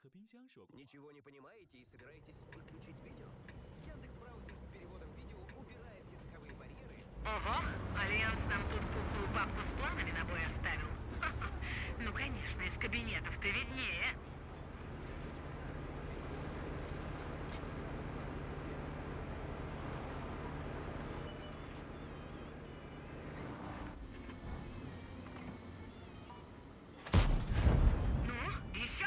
和冰箱说过话。 Ничего не понимаете и собираетесь выключить видео? Яндекс.Браузер с переводом видео убирает языковые барьеры. Ого, Альянс нам тут пухлую папку с планами на бой оставил. Ха-ха. Ну, конечно, из кабинетов-то виднее. Ну, еще?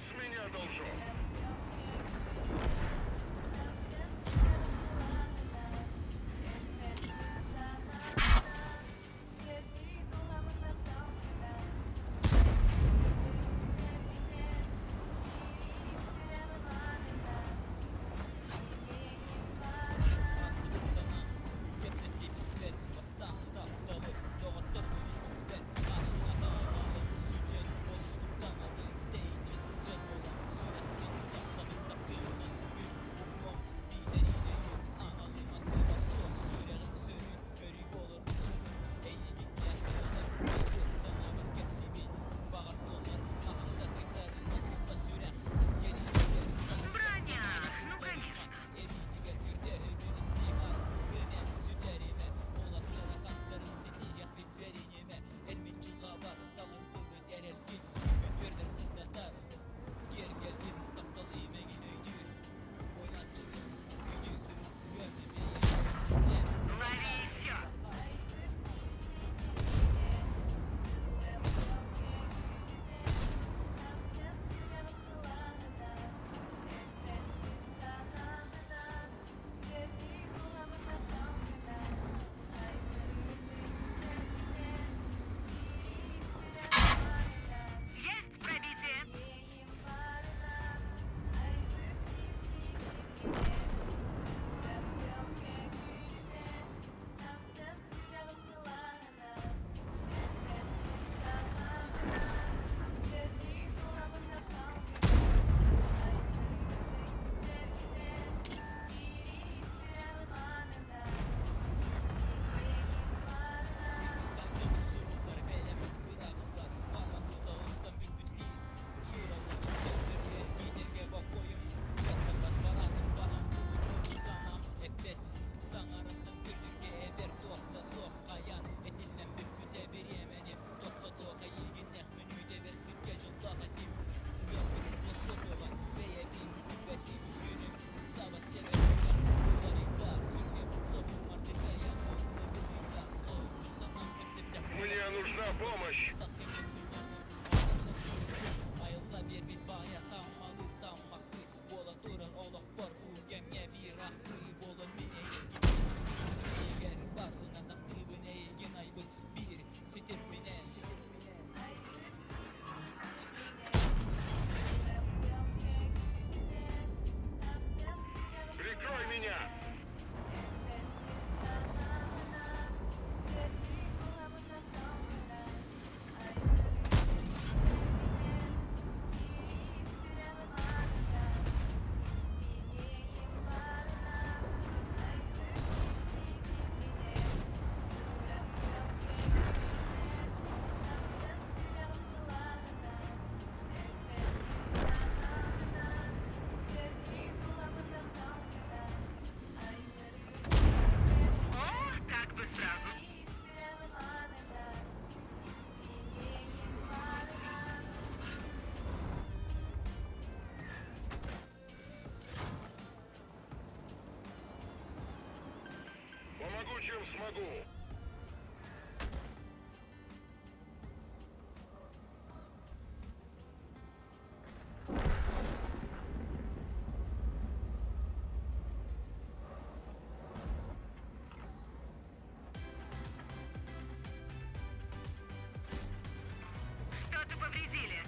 С меня должок. Броня, ну, конечно. Лови еще. Есть пробитие. Мне нужна помощь. Прикрой меня. О, так бы сразу. Помогу, чем смогу. Что-то повредили.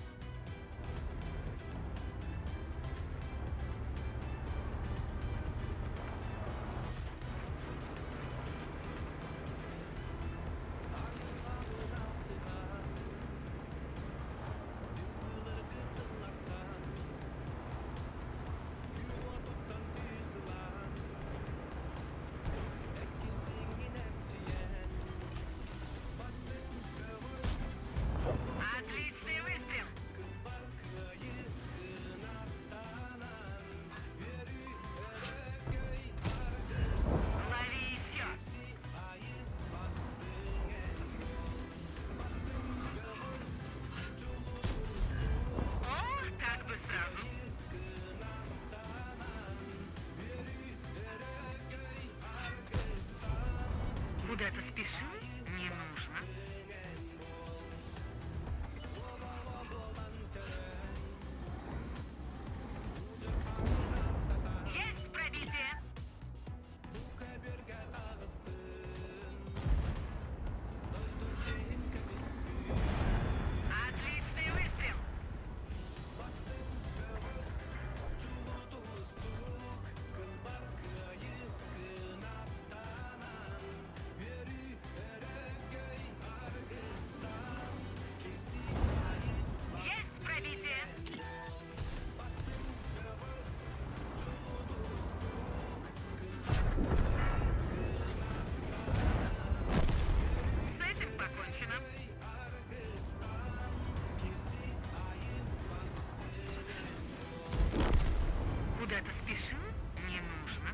Куда-то спешил? Не нужно. Есть пробитие! Отличный выстрел! Есть пробитие! С этим покончено. Куда-то спешил? Не нужно.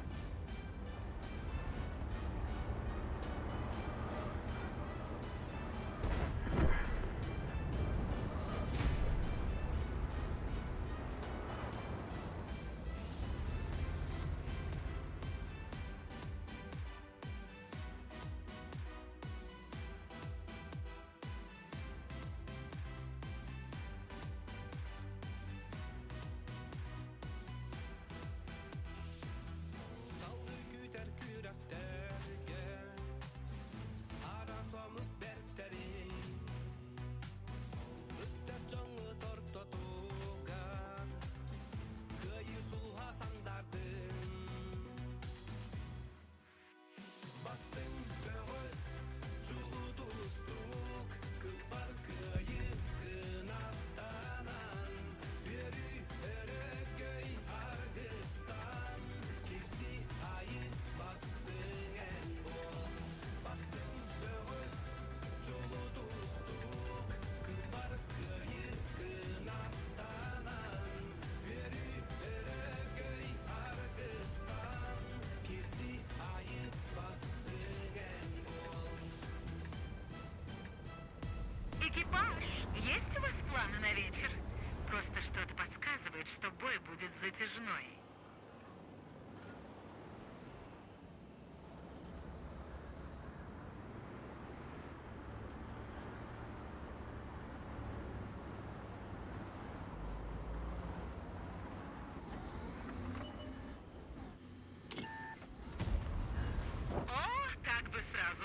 Экипаж, есть у вас планы на вечер? Просто что-то подсказывает, что бой будет затяжной. О, как бы сразу.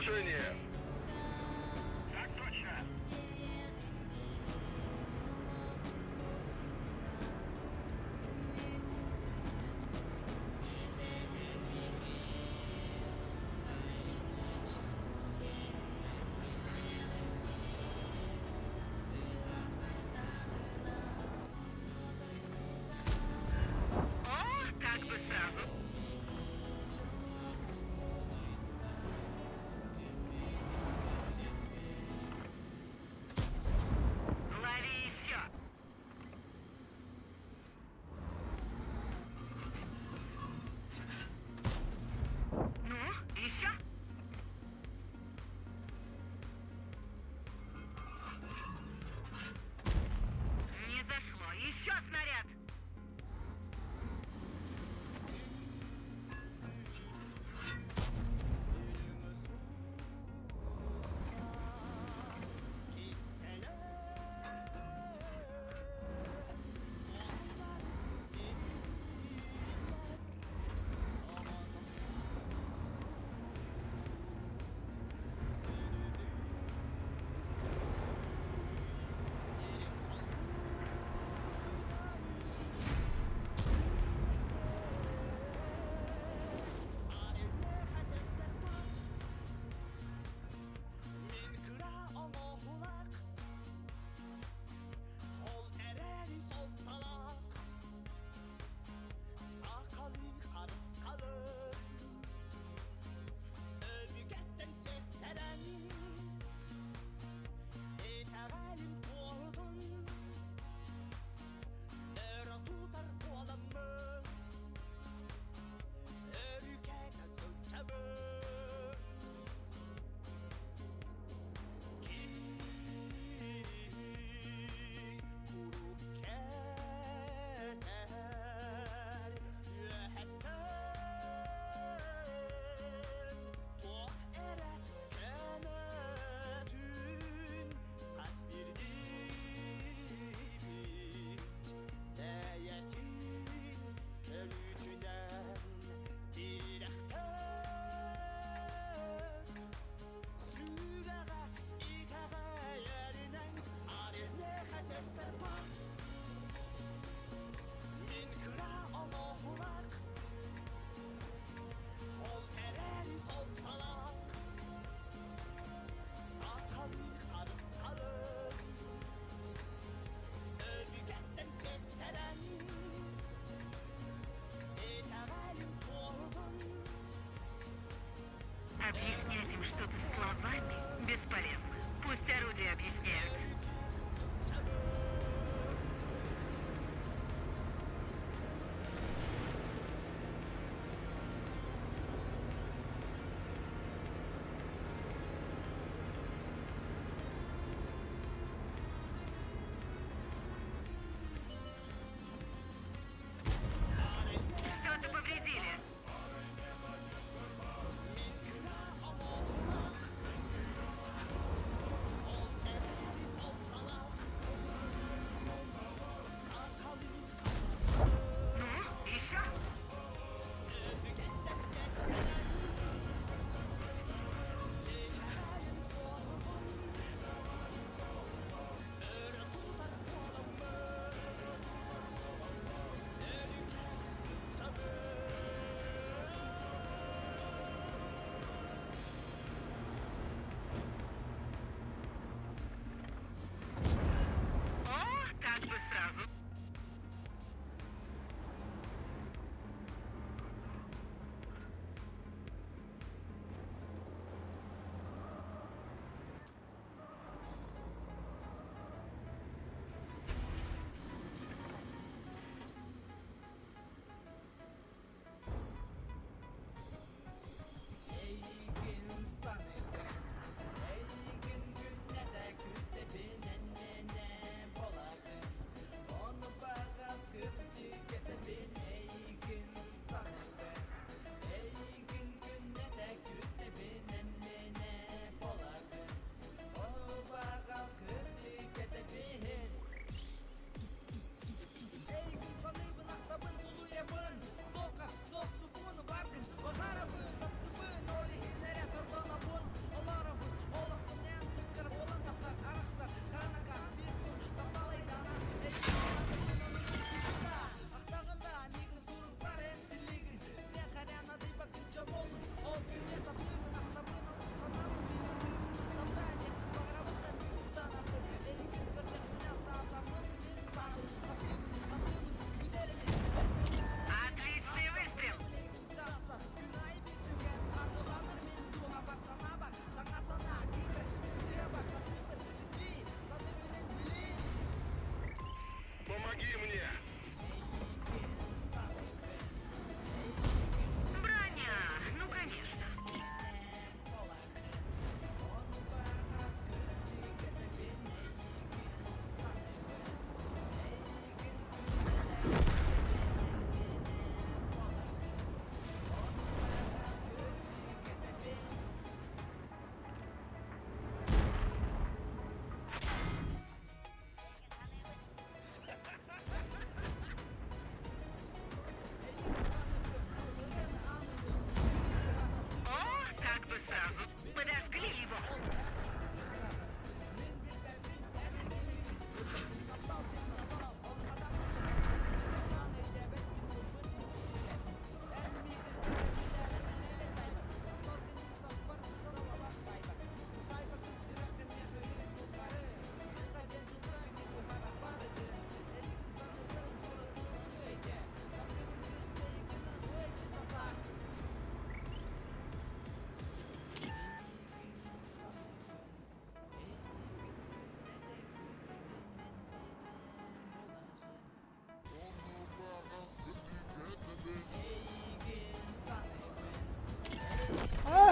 положение. Так точно. О, как бы сразу. Лови еще. Ну, еще? Не зашло. Еще снаряд. Объяснять им что-то словами бесполезно. Пусть орудия объясняют. Что-то повредили.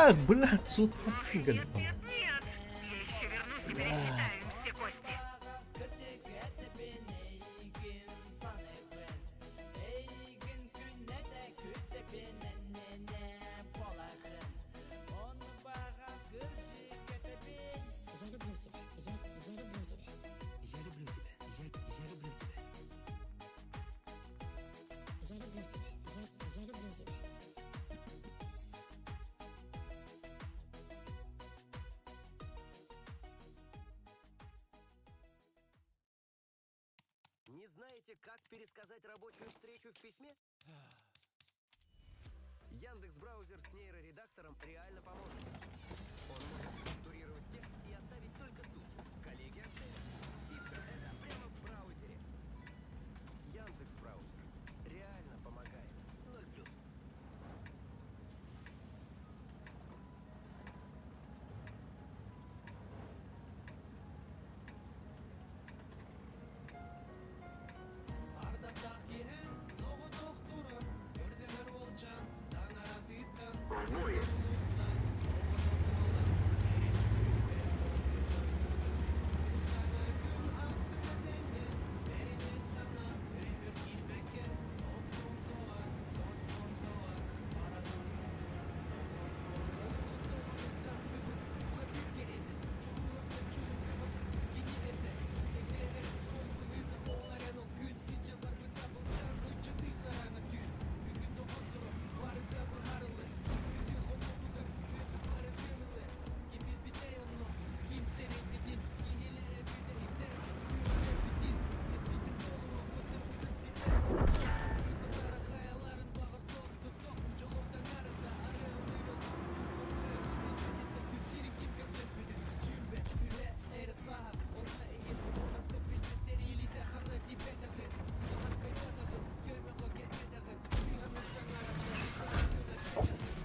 Так, блядь, с утра Ох, прыгали. нет, нет, нет. Я еще вернусь и пересчитаю им все кости. Я люблю тебя. Я люблю тебя. Не знаете, как пересказать рабочую встречу в письме? Яндекс браузер с нейроредактором реально поможет. Он может структурировать текст и оставить только суть. Коллеги оценят. И все это прямо в браузере. Яндекс браузер реально помогает. 0+. В бой.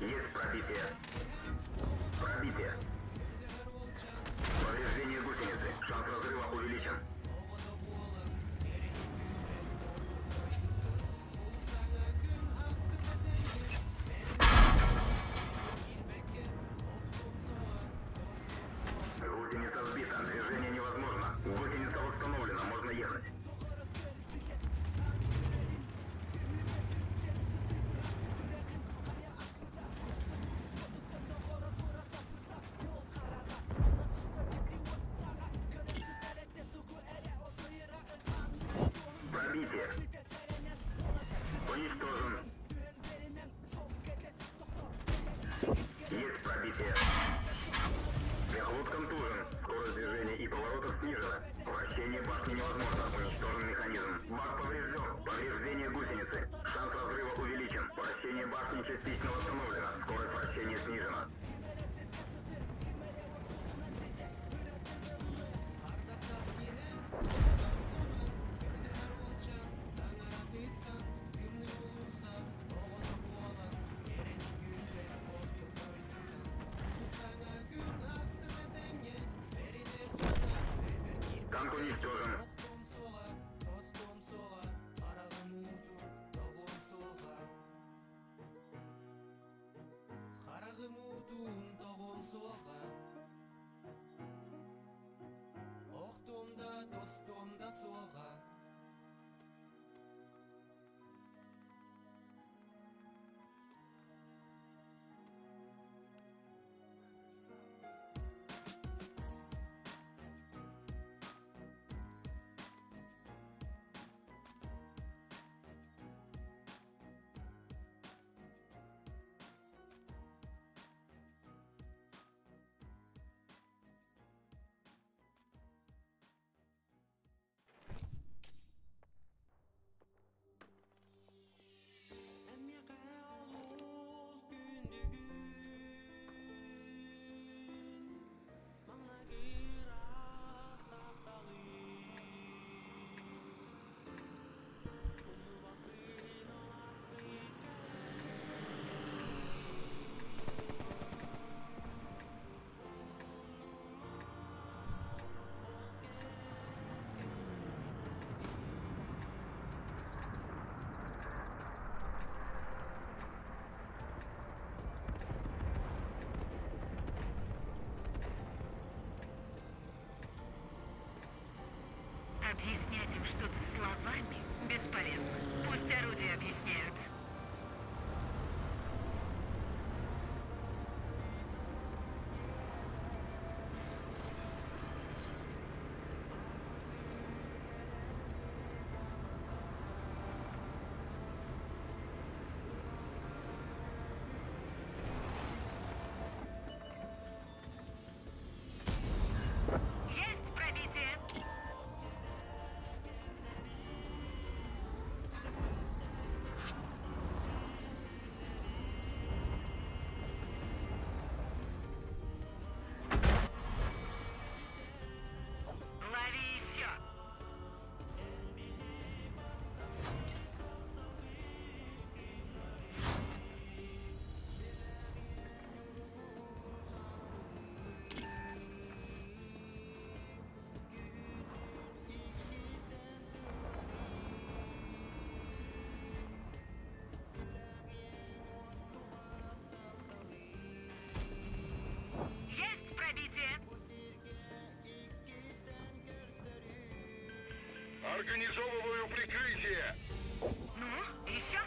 Есть пробитие. Пробитие. Повреждение гусеницы. Шанс разрыва увеличен. Гусеница сбита. Движение невозможно. Гусеница восстановлена. Можно ехать. Пробитие. Уничтожен. Есть пробитие. Мехлот контужен. Скорость движения и поворотов снижена. Вращение башни невозможно. Уничтожен механизм. Бак поврежден. Повреждение гусеницы. Шанс разрыва увеличен. Вращение башни частично восстановлено. Скорость вращения снижена. Танк уничтожен. Объяснять им что-то словами бесполезно. Пусть орудия объясняют. Есть пробитие! Лови еще! Есть пробитие! Организовываю прикрытие. Ну, еще?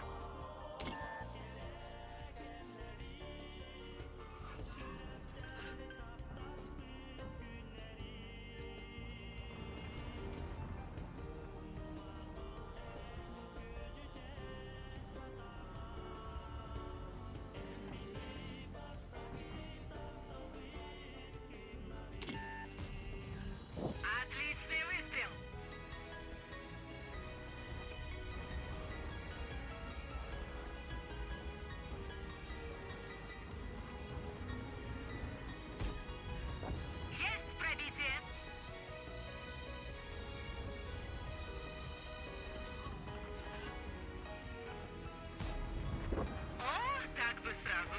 Отличный выстрел! Есть пробитие! О, так бы сразу.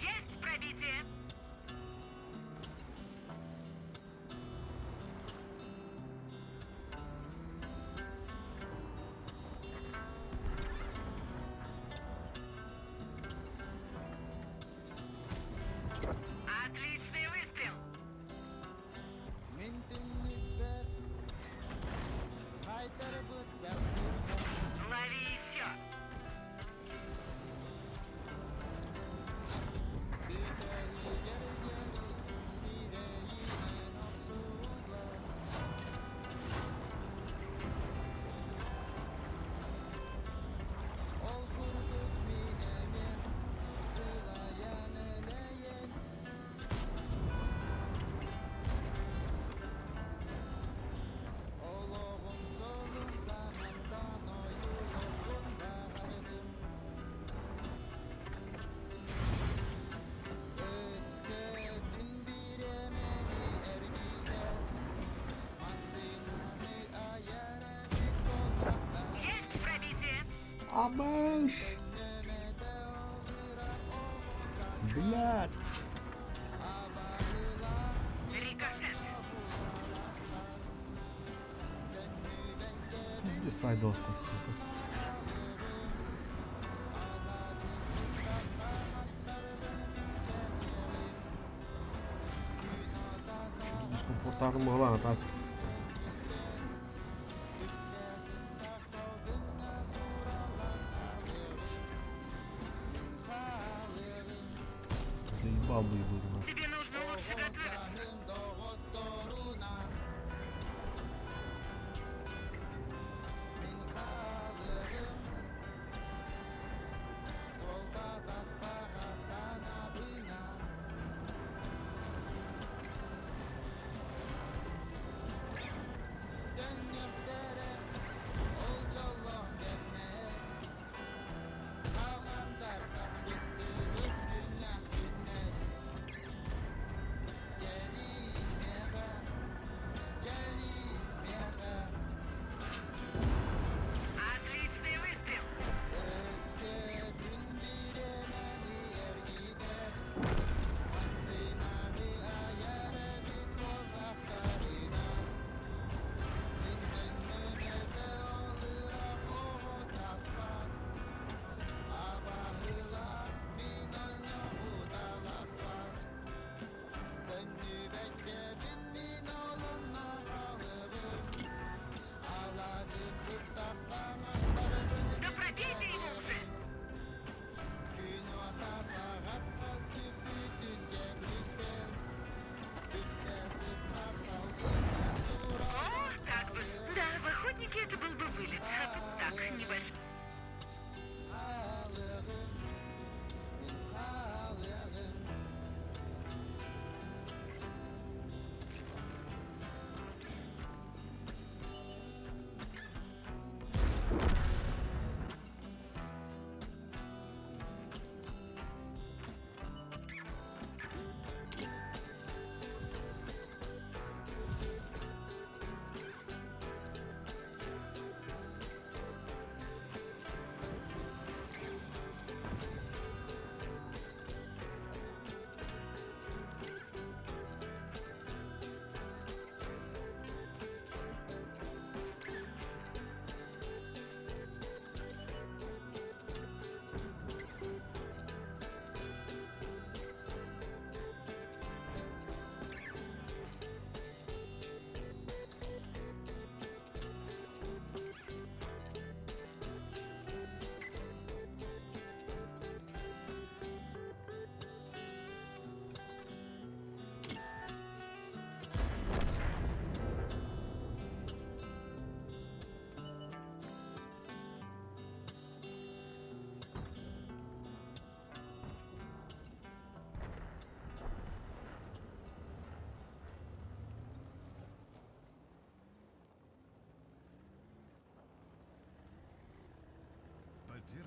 Есть пробитие! Отличный выстрел! Лови еще! Есть пробитие! Абэш! Блядь! Рикошет! Иди сайдовка, сука. Чуть дискомфортно могла, а так. Заебал бы его, нахуй. Тебе нужно лучше готовиться.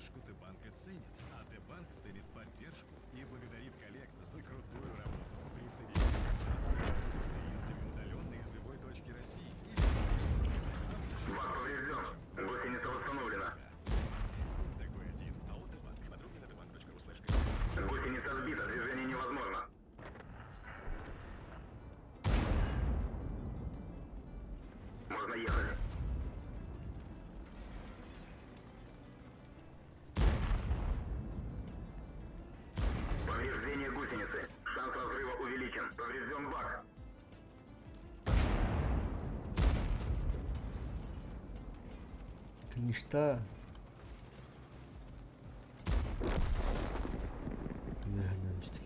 поддержку Т-банк ценит, а Т-банк ценит поддержку и благодарит коллег за крутую работу. Присоединяйся к нам с клиентами удаленно из любой точки России или Бак поврежден. Гусеница восстановлена. такой один. А у Т-банк. Подробнее на tbank.ru/. Гусеница сбита, движение невозможно. Можно ехать. Повреждение гусеницы. Шанс разрыва увеличен. Поврежден бак. Ты что? Mühendisti.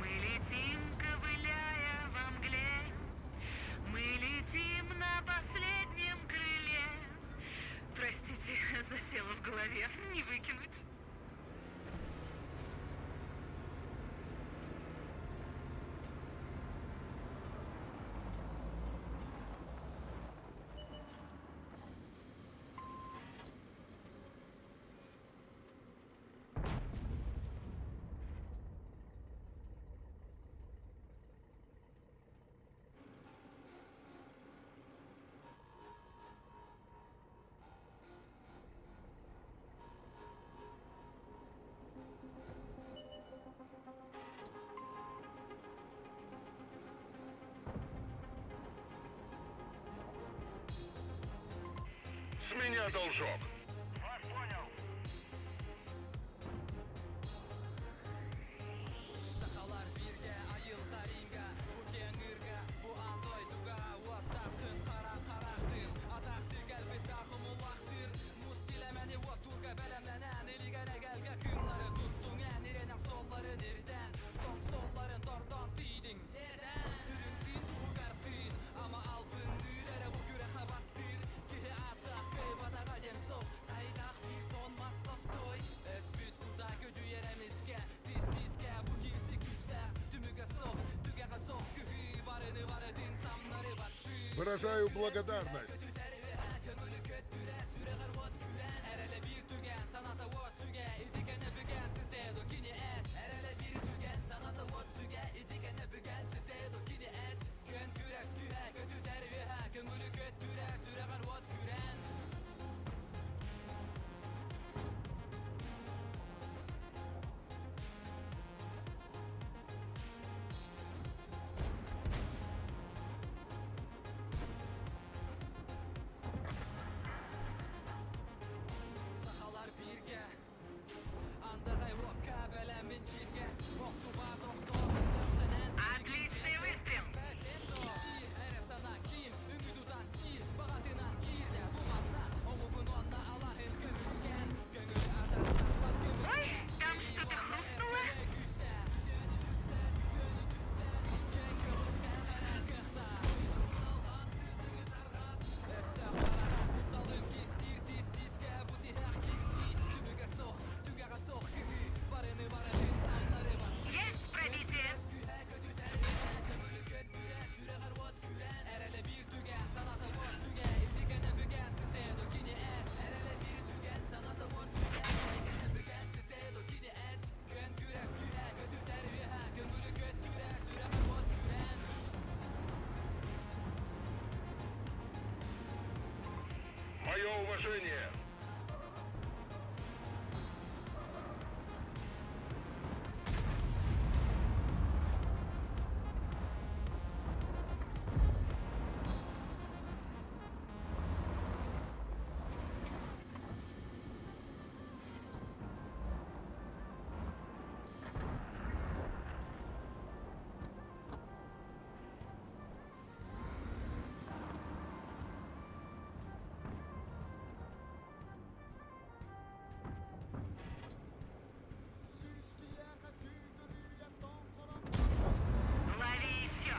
Мы летим, ковыляя во мгле. Мы летим на последнем крыле. Простите, засела в голове, не выкинуть. С меня должок. Сахалар бирге, айылга ринга, бу кеңирге, бу андойдуга, уаттактын, карактын, атакты келби тахым улактыр, муз килемени уаттурга белемленен, илигере келге кымлары туттуң, ниренен соллары нирден, том солларын тордон тийдиң, үрүнтин тугартын, ама албын нүрере бу күреха бастыр, кихи атак бейбадага ден сок, кайдак бир сон мастастой, эспит куда көжү еремизге, тизге бу кирси күздө, түмүгө сок, түгеге сок, күхи барыны барыдын самнары баттыр. Выражаю благодарность. Көңүлү көттүрө сүрө карбот күрен, эреле бир түген саната вот сүге, идикене бүген ситедо кини эт, эреле бир түген саната вот сүге, идикене бүген ситедо кини эт, көн күрес күрө көтү тервиха, көңүлү көттүрө сүрө карбот күрен. уважение. Лови еще.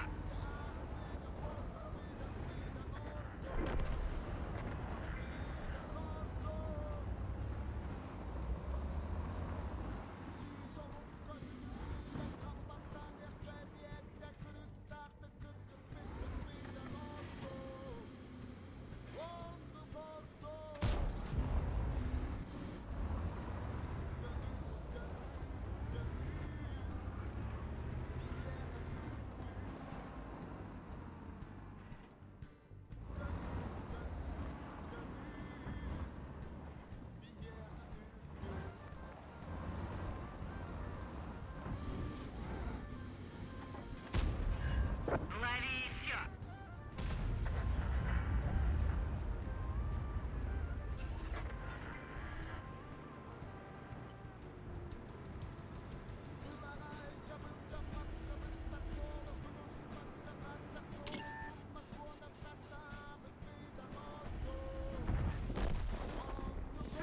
Лови еще.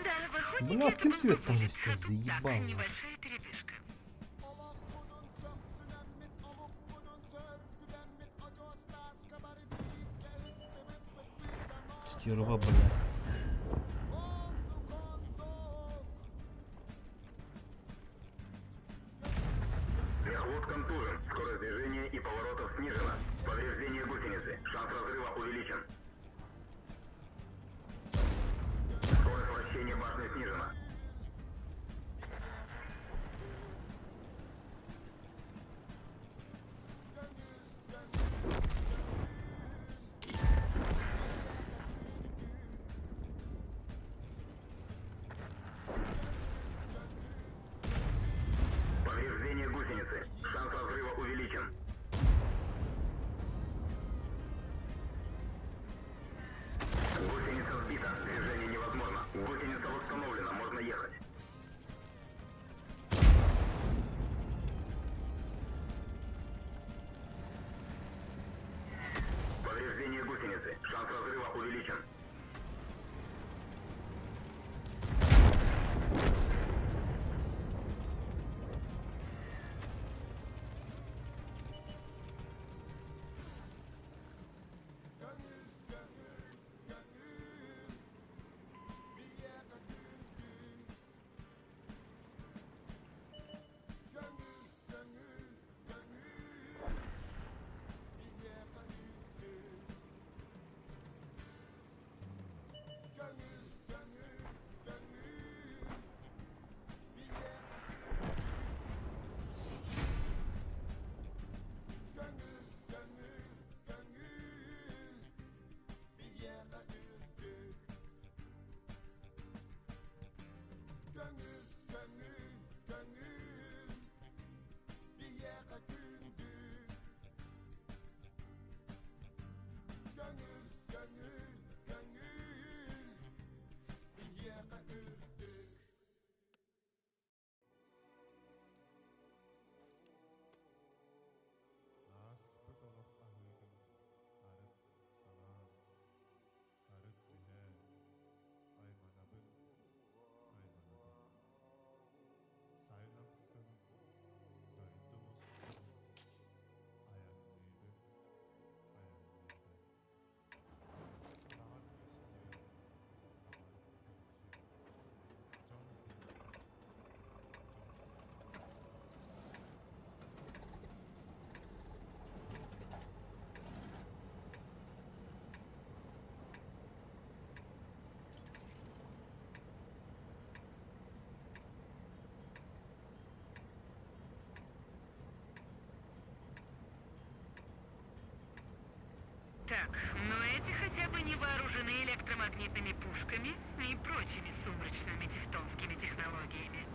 Да, выходит, Бля, это кем был свет бы там вылет. сейчас Так, заебал, небольшая передышка. Стерва, бля. Мехвод контужен. Скорость движения и поворотов снижена. Повреждение гусеницы. Шанс разрыва увеличен. Скорость вращения башни снижена. Повреждение гусеницы. Шанс разрыва увеличен. Гусеница сбита. Движение невозможно. Гусеница восстановлена. Можно ехать. Повреждение гусеницы. Шанс разрыва увеличен. Так, но эти хотя бы не вооружены. вооружены электромагнитными пушками и прочими сумрачными тевтонскими технологиями.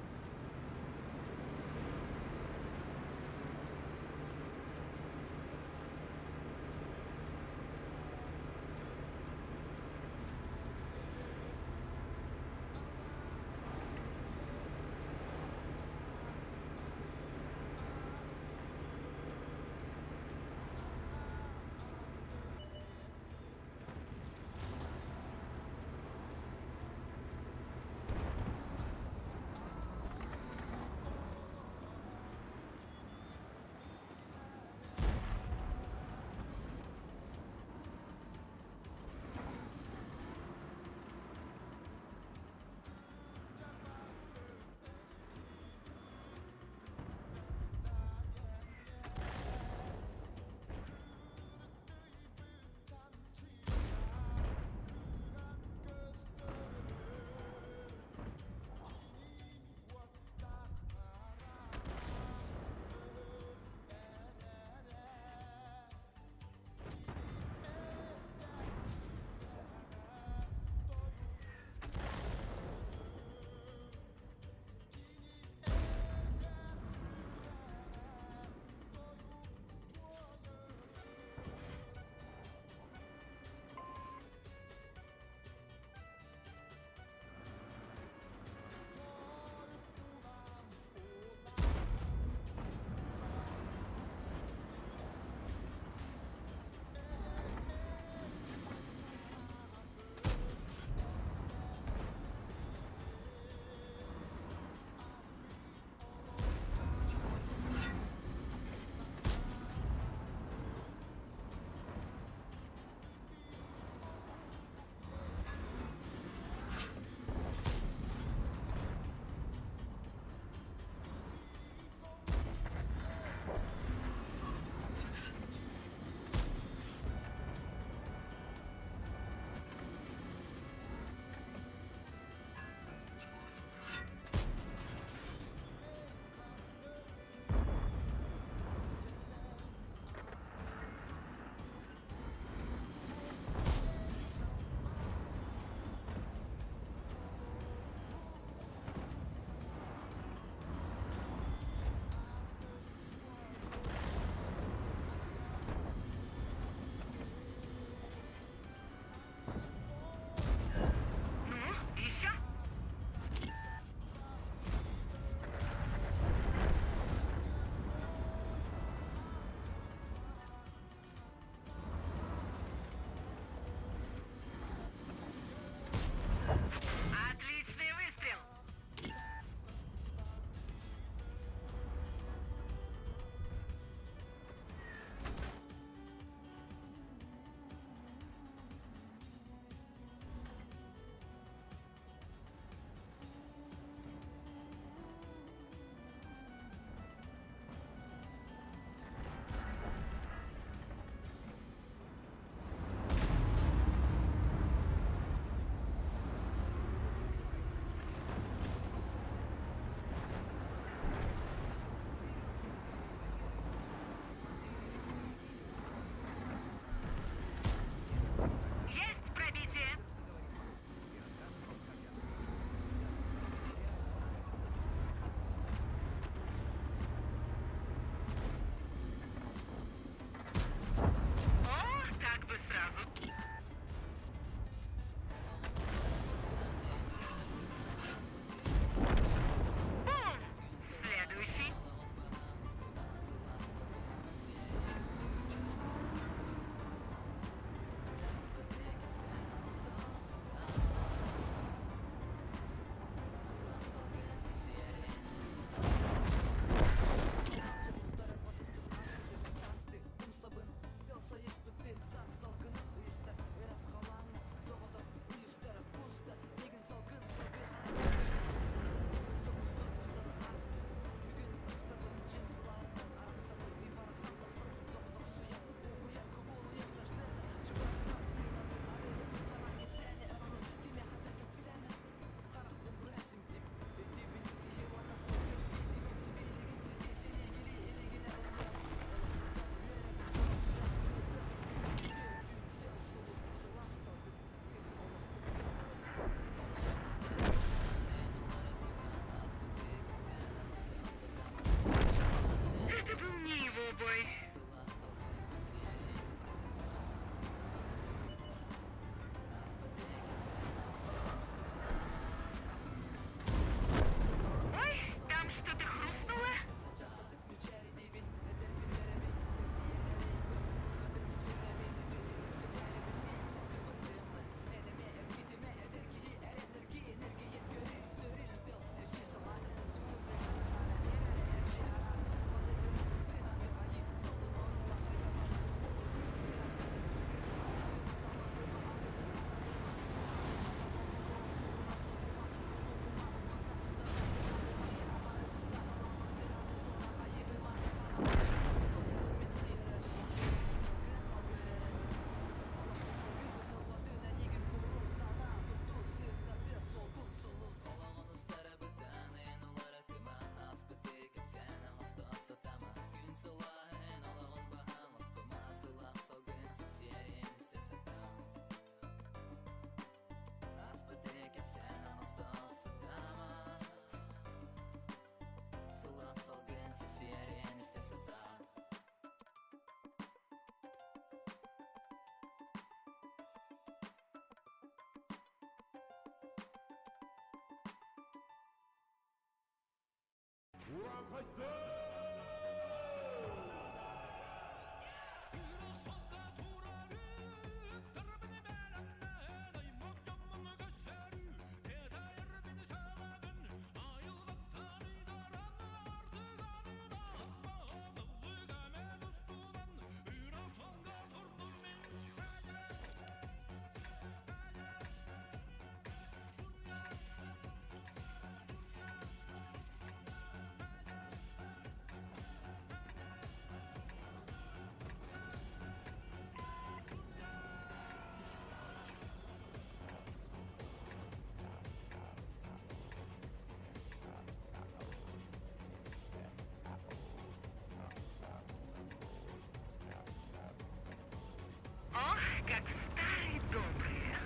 Ох, как в старые добрые.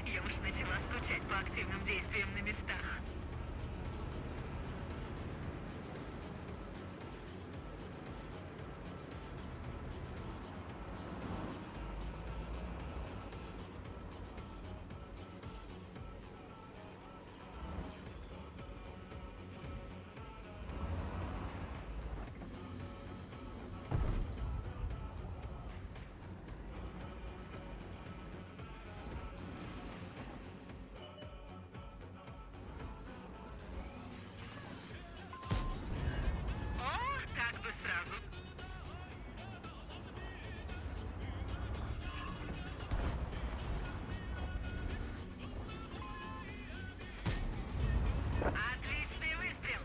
Я уж начала скучать по активным действиям на местах. О, так бы сразу. Отличный выстрел.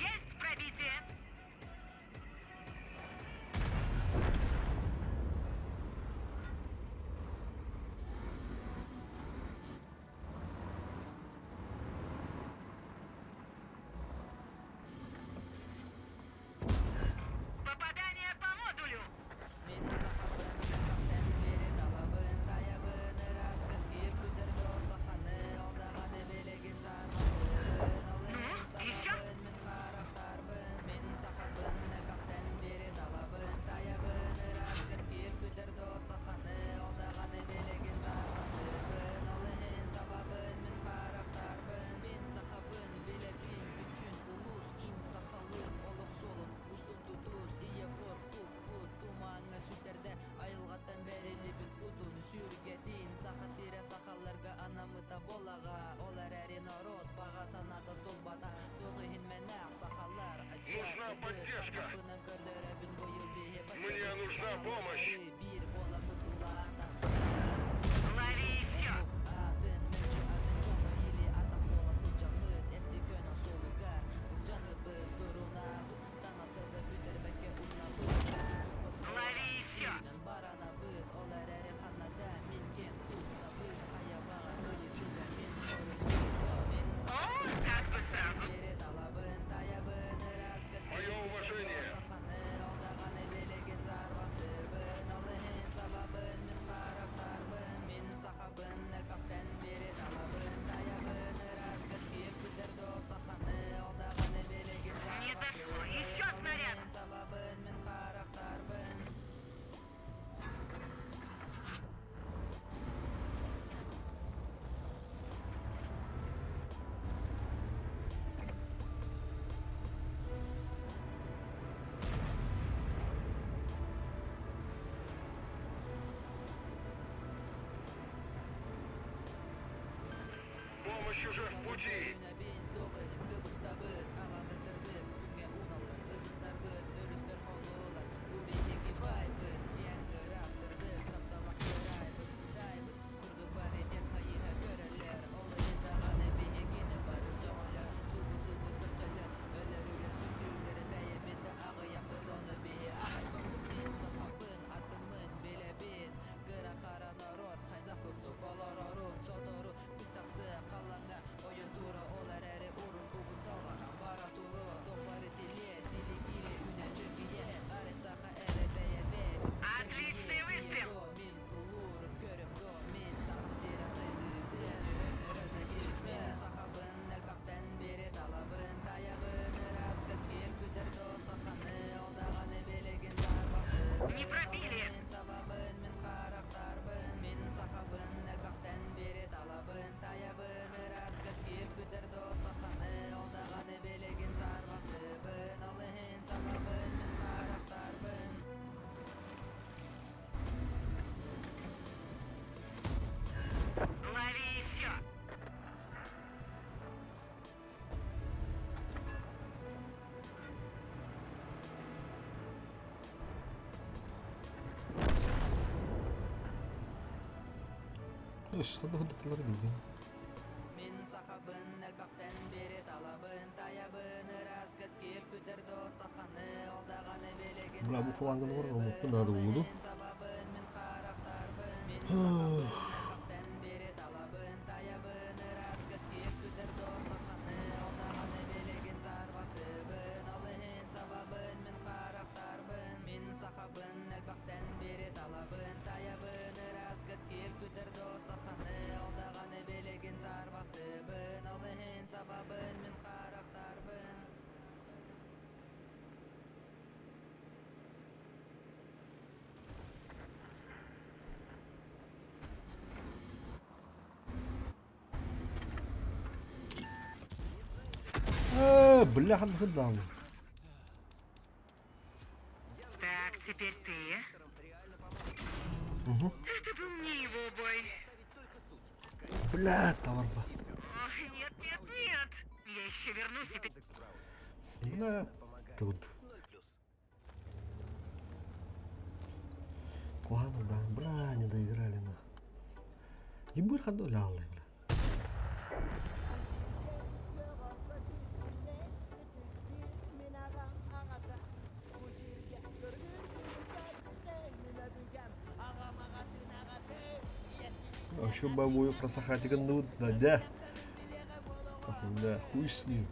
Есть пробитие. Попадание по модулю. Ну, еще? Нужна поддержка. Мне нужна помощь. Лови еще. Лови еще. Помощь уже в пути. Отличный выстрел! Не пробили! Лови еще! Ышкыды худуклар билген. Бля, бу фалангын бар, мукты надо булду. Бля, хадам. Так, теперь ты. Угу. Это был не его бой. Бля, товарба. Ох, нет, нет, нет! Я еще вернусь и... Бля, тут. Ладно, да, бра, не доиграли нахуй. И бырха доляли, бля. А еще бабую просахать гандут, да. Да, хуй с ним.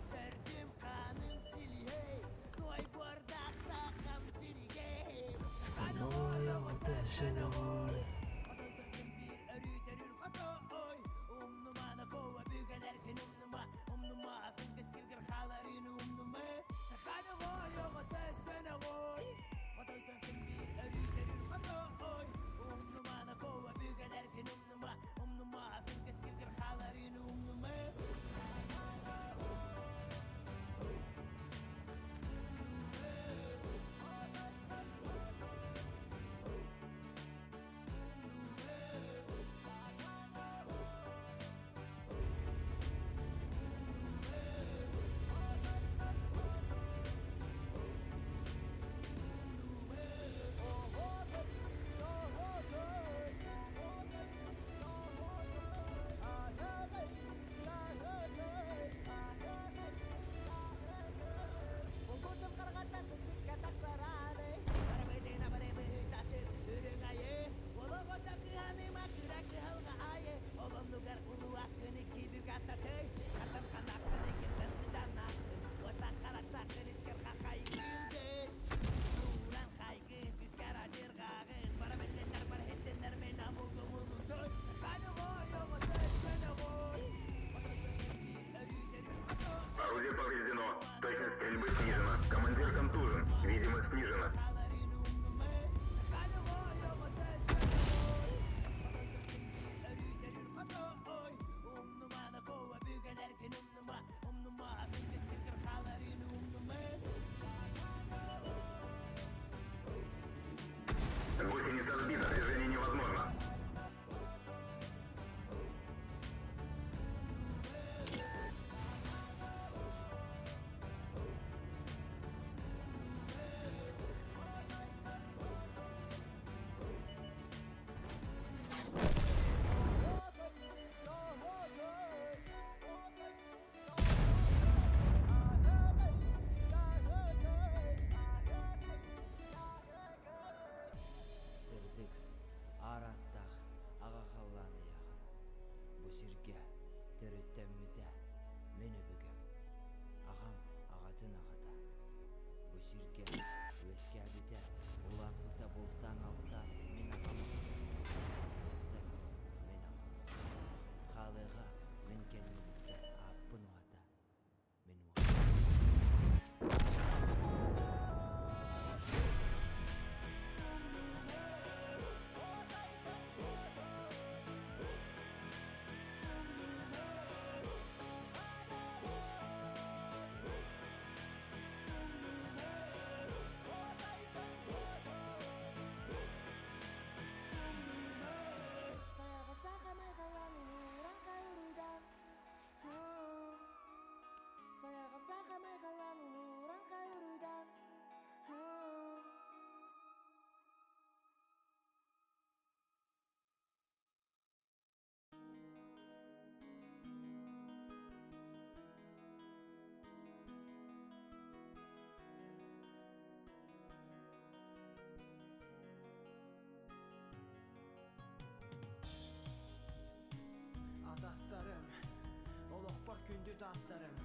atlarım.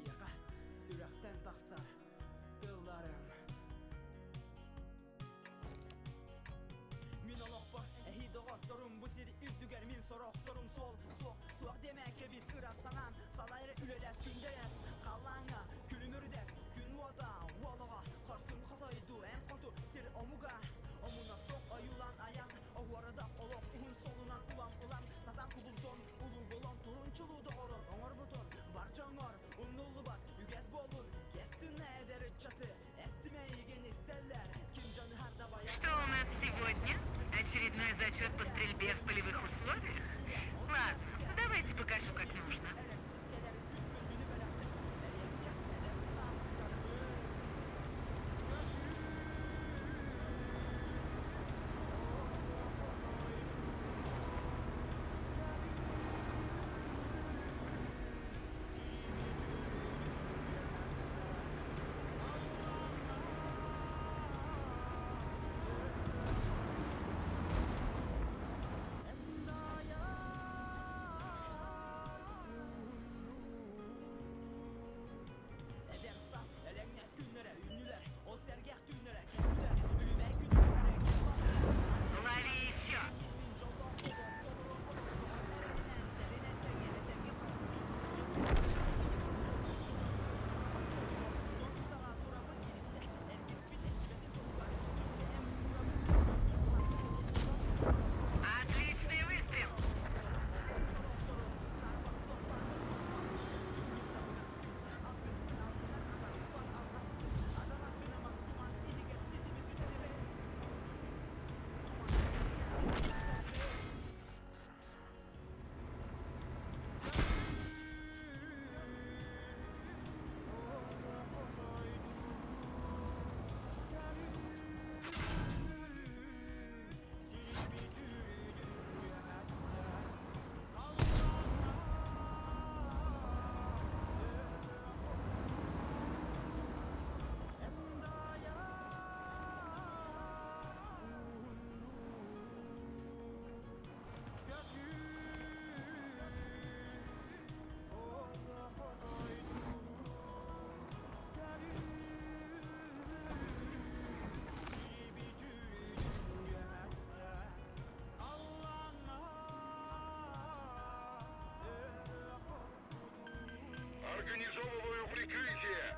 Yaka sürekten taksar kıllarım. Min olokpa ehi doğatlarım bu seri üzdüger min soroklarım sol soğuk demek ki biz ırasanan salayra üleles gündeyiz kalanga külümürdes gün vada valaga karsın kataydu en kotu sir omuga omuna sok ayulan ayak o arada olok uhun solunan ulan satan kubuldon ulu bolon turunçulu doğru oңор buton var canlar unnullu bak yügez bolur kestin ne eder çatı estime igen isterler kim canı her da bayan. Что у нас сегодня? Очередной зачет по стрельбе в полевых условиях? Ладно, давайте покажу, как нужно. Лови еще! Отличный выстрел! Организовываю прикрытие.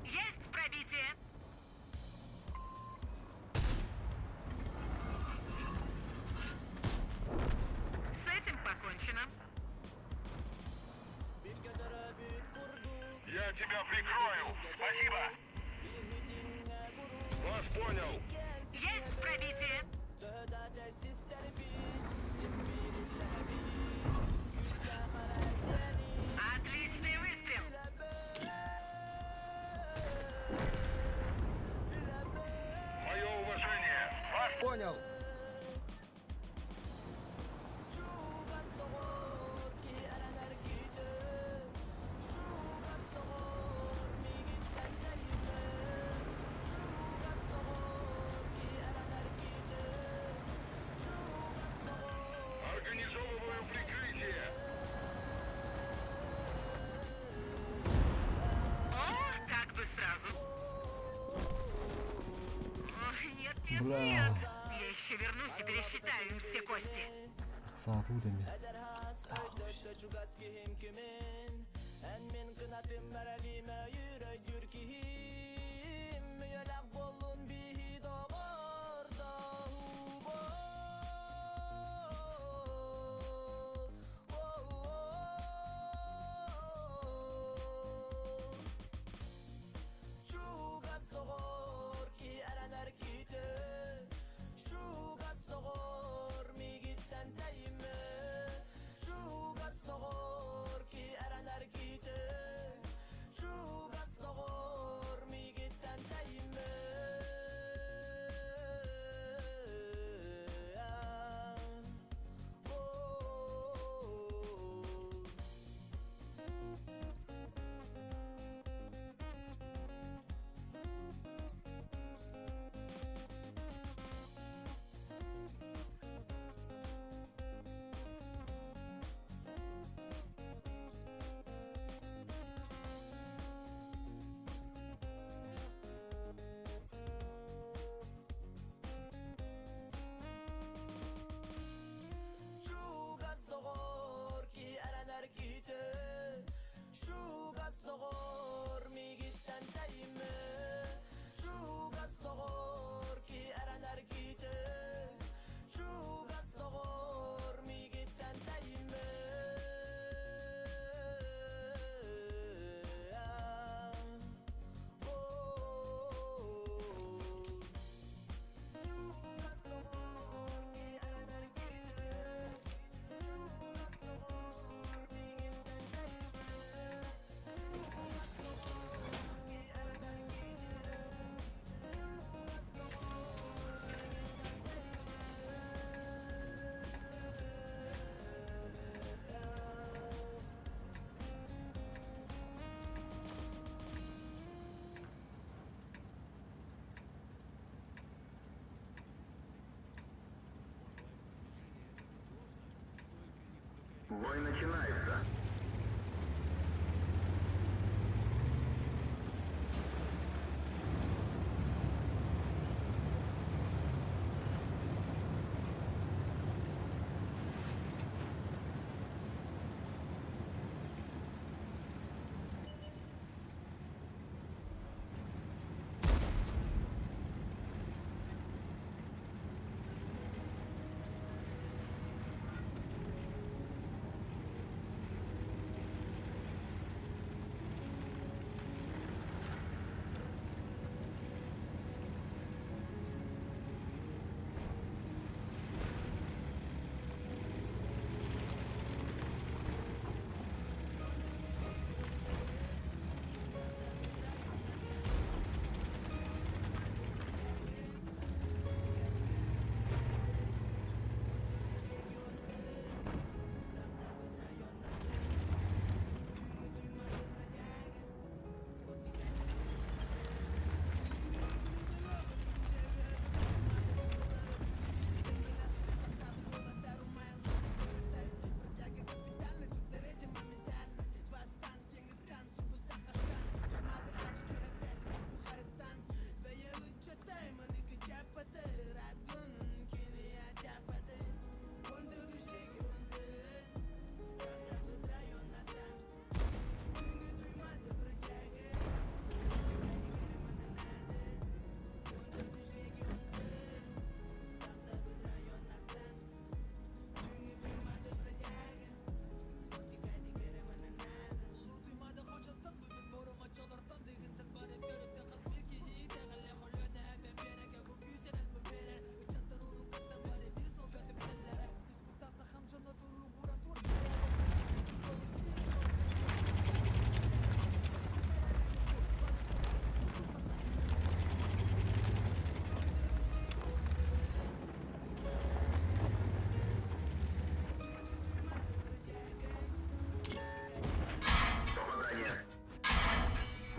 Есть пробитие! С этим покончено. Я тебя прикрою. Спасибо. Вас понял. Есть пробитие! Отличный выстрел! Мое уважение. Вас Понял. организовываю прикрытие. О, как бы сразу. Ой, нет, нет, Бля. нет. Я еще вернусь и пересчитаю им все кости. Saat udemi. Бой начинается.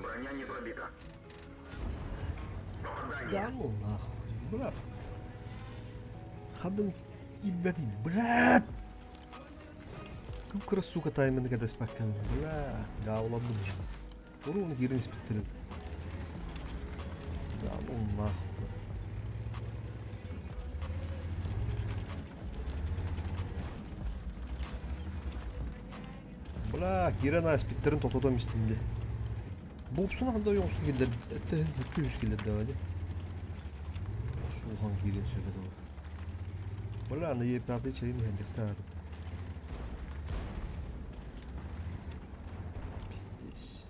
Броня не пробита. Попадание. Да ну нахуй, брат. Kadın gitmedi, brad. Kıpkırı su katayımını kadar bakkalım. Brad, gavlandım. Onun yerini spittirim. Da ну nahуй. Bla, giren spittirin totodan istimli. Bopsuna handa yonsu gider. Ette hüttü yüz gider de öyle. Soğan girin söyle de o. Bla, ne yapıp şeyini hendik tarım. Pistis.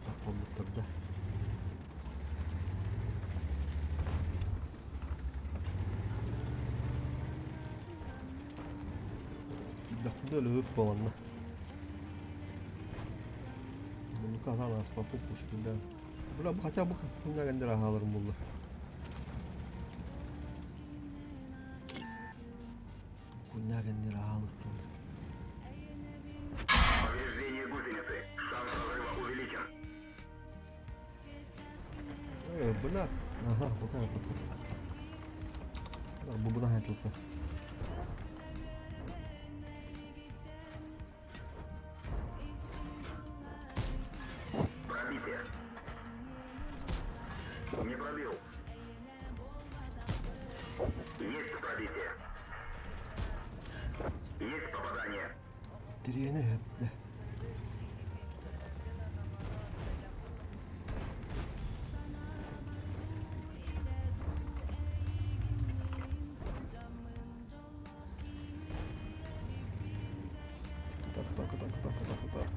Bak kolluklarda. Dakika öyle öp babanla. Bunu kalan asbapı üstünde. Bula bu kaça bu bunga kendi rahalarım bunlar. Bunga kendi rahalık. Повреждение гусеницы. Шанс разрыва увеличен. Bula. Aha bu kadar bu. Bu buna hayatlıkta. Пробитие. Не пробил. Есть пробитие. Есть попадание. Direğine heple. Tak tak tak tak tak tak.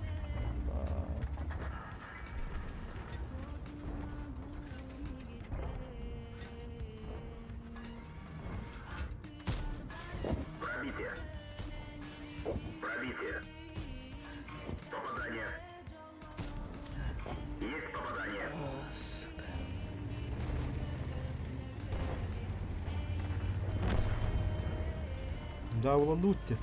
Пробитие. Пробитие. Попадание. Есть попадание. Да, владутте.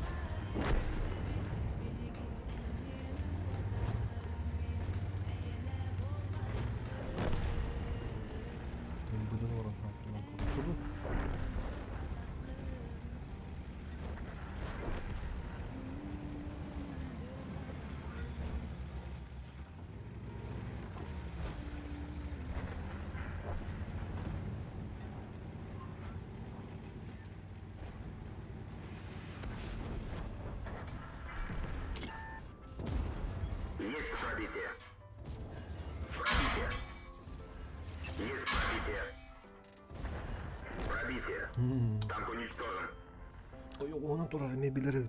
Танк уничтожен. Ой, оны турар эме билер.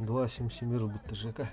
Два 7 будто ЖК.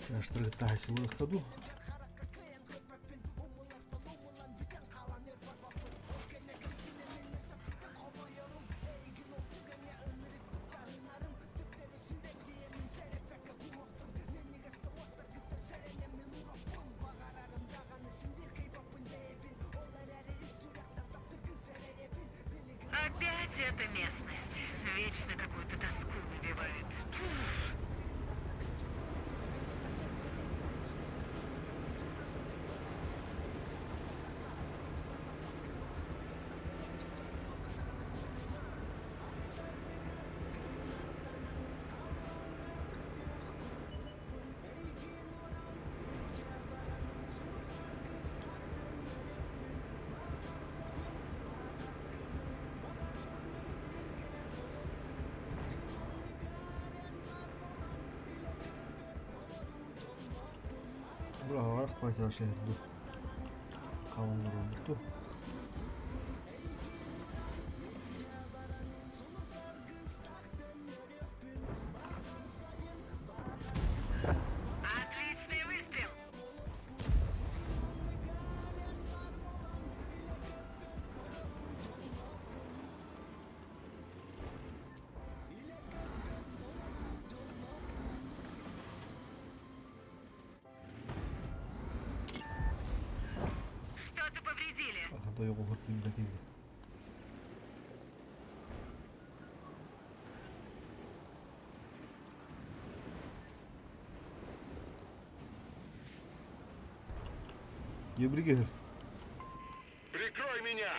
Яштыры тахси выходу. Опять эта местность. Вечно какую-то тоску набивает. Buralar Paşa şehri. Kalınlar oldu. Отличный выстрел! Что-то повредили. Ага, yok okutmayayım da geldi. Ебригер. Прикрой меня!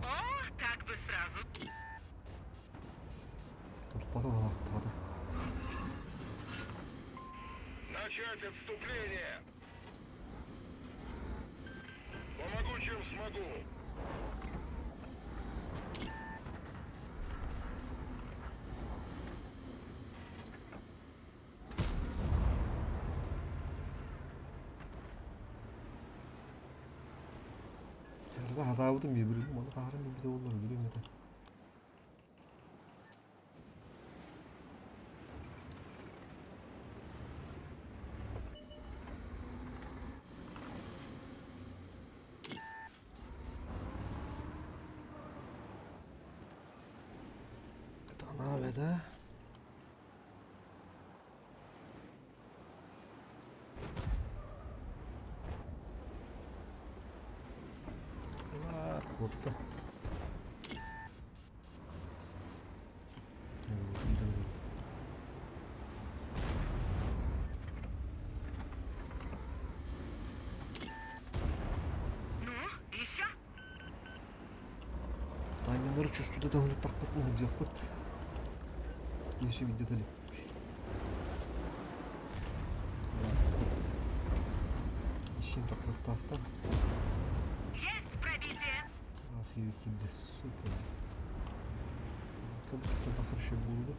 О, как бы сразу. Tutmadı mı lan? Hadi. Начать отступление! Помогу, чем смогу! Yarıda hata buldum ya bölüm. Onu kahraman bir de onlar biliyorum ya da. Ana be de. Evet, korktu. Ну, еще? Таймерлер чувствует, это говорит, так вот надо делать. Еще видит ли. Ищем так. Есть пробитие. Афиги, да сука. Как будто кто-то хорошо было.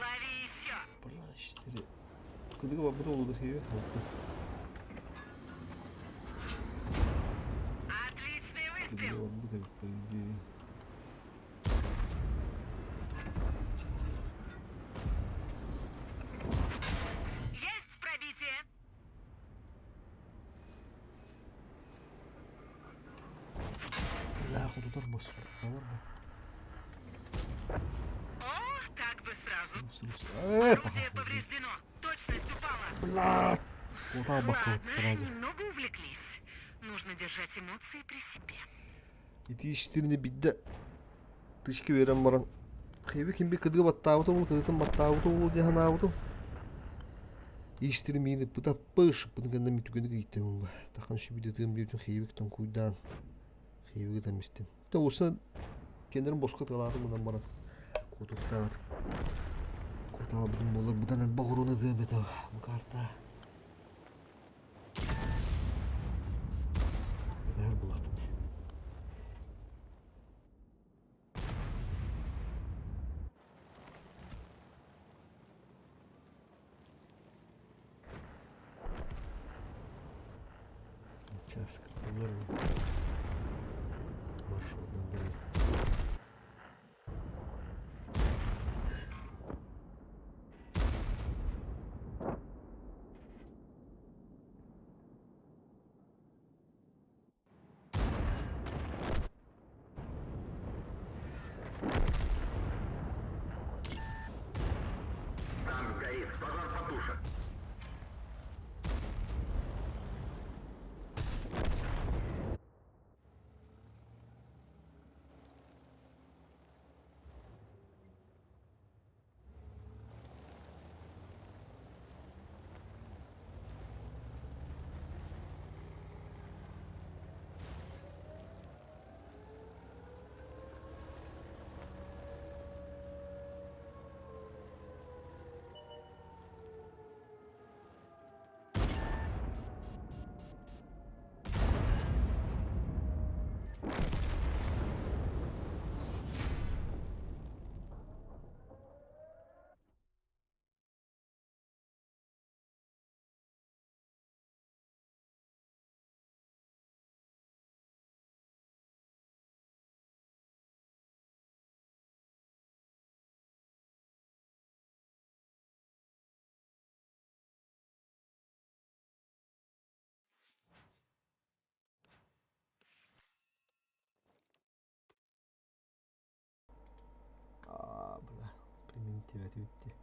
Лови еще. Блин, 4. Кыдыгы бар бу олуду хейбе. Отличный Кыдыгы выстрел! бар бу таbii по идее. Есть пробитие! Бля, худудар басу. Бар ба? О, так бы сразу. Эээ, Орудие повреждено. Точность упала. Бля. Куда бака вот Ладно, сразу. немного увлеклись. Нужно держать эмоции при себе. Ити işlerini bidde. Tışkı veren baran. Хейбе кимбе кыдыгы баттабыты бул, кыдытын баттабыты бул жаханабыты. İşleri miydi? Bu da pış. Bunu ganda mi tükeni gittim bu. Takan şu bir dediğim bir bütün heybekten kuydan. Heybek demiştim. Da olsa kendilerim bozkurt aladım bundan bana. Kodukta adım. Kodağı bildim olur. Buradan el bağırına demet abi. Bu karta. Kadar bulaktım. Участок. Маршрутная дорога. Танк горит, пожар потушен. Бля. Примитив ответьте.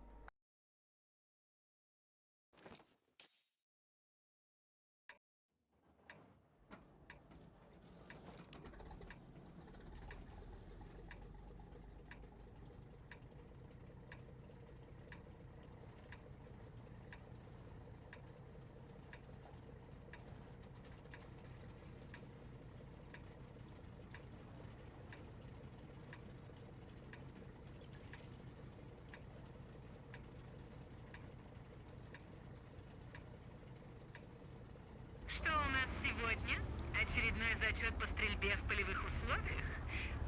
Что у нас сегодня? Очередной зачет по стрельбе в полевых условиях?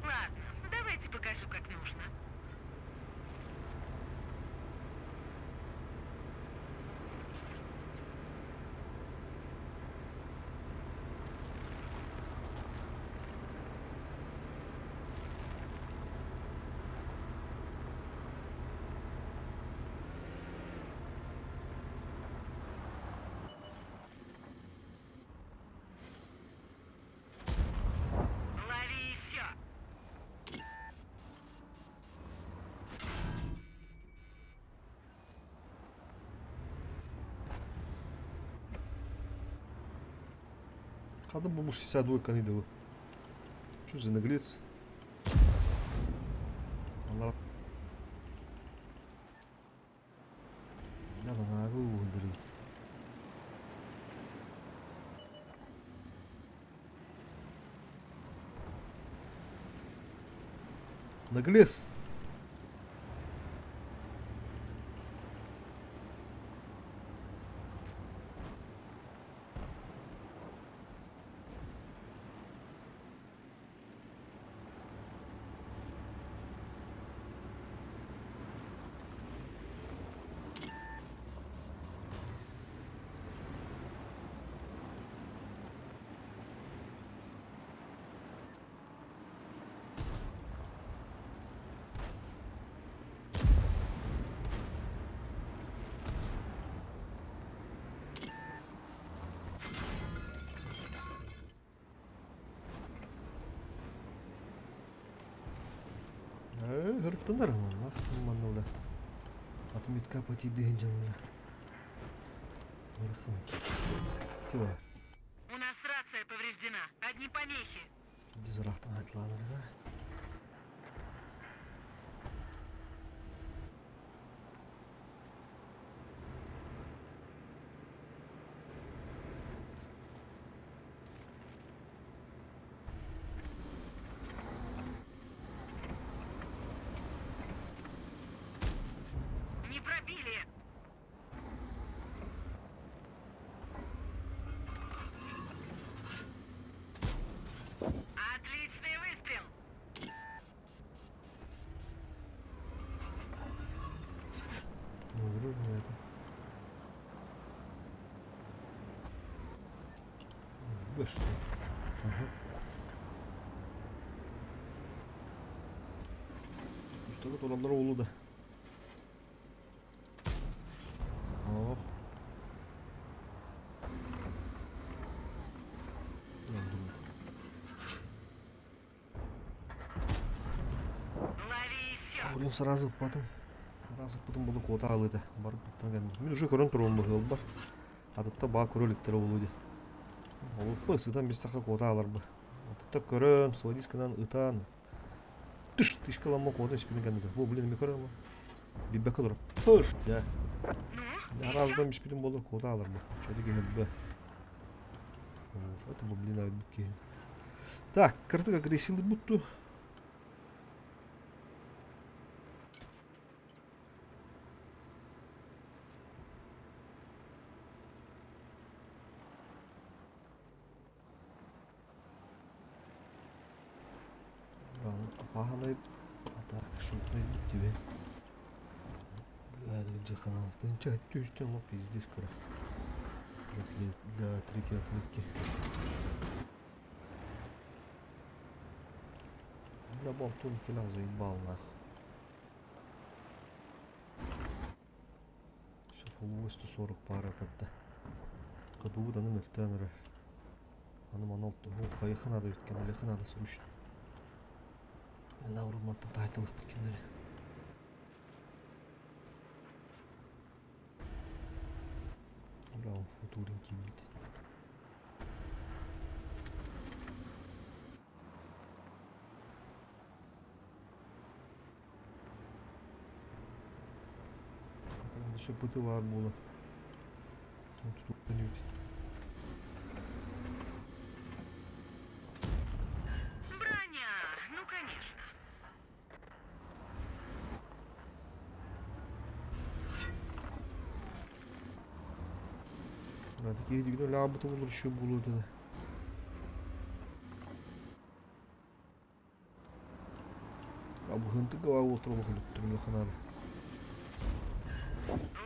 Ладно, давайте покажу, как нужно. Лови еще! Kadın bulmuş sisa kanıydı bu. Şu за наглец. Allah. Yalan abi bu hıdırı. Наглец. Аттандар анна. Манна ула. Атмитка пати дehen жанула. Орхан. Тила. У нас рация повреждена. Одни помехи. Дизрахтан атланыр да. Не пробили. Отличный выстрел. Ну, вроде на это. Да что? Ага. Что вот орамдар болу да. Ох. Лови еще. Орын сразу потом. Сразу потом буду кота алыды. Барып биттен. Мен уже көрөн турум бул бар. Адатта баа көрөлүктөр болуду. Олуппа ысытан бир сака кота аларбы. Адатта көрөн, сводисканан ытан. Тыш, тышкаламма кота испинегенде. Бу билен ми көрөм? Биббека туруп. Тыш, да. Ну, еще. Араздан биспилин болор кота аларбы. Чөдө келбе. Это бу билен албыки. Так, кырдык агрессивный бутту. Паханай ата шутный тебе. Гады джахана. Тынча тюстен ло пиздец кара. Для третьей отметки. На болтун кила заебал нахуй. Все, фулловый 140 пара подда. Кабуд анын өлтөнөрө. Аны манолту. Хайыхы надо өткен, әліхы надо сұрышты. Мен ауруматтан тайтылық біткендері. Браво, футурин кибейді. Потом еще пытывар было. Тут не Броня. Ну, конечно. такие дигно лабытı olur şu bulur dedi. Абы хынты гава отырып өттүрүн ханады.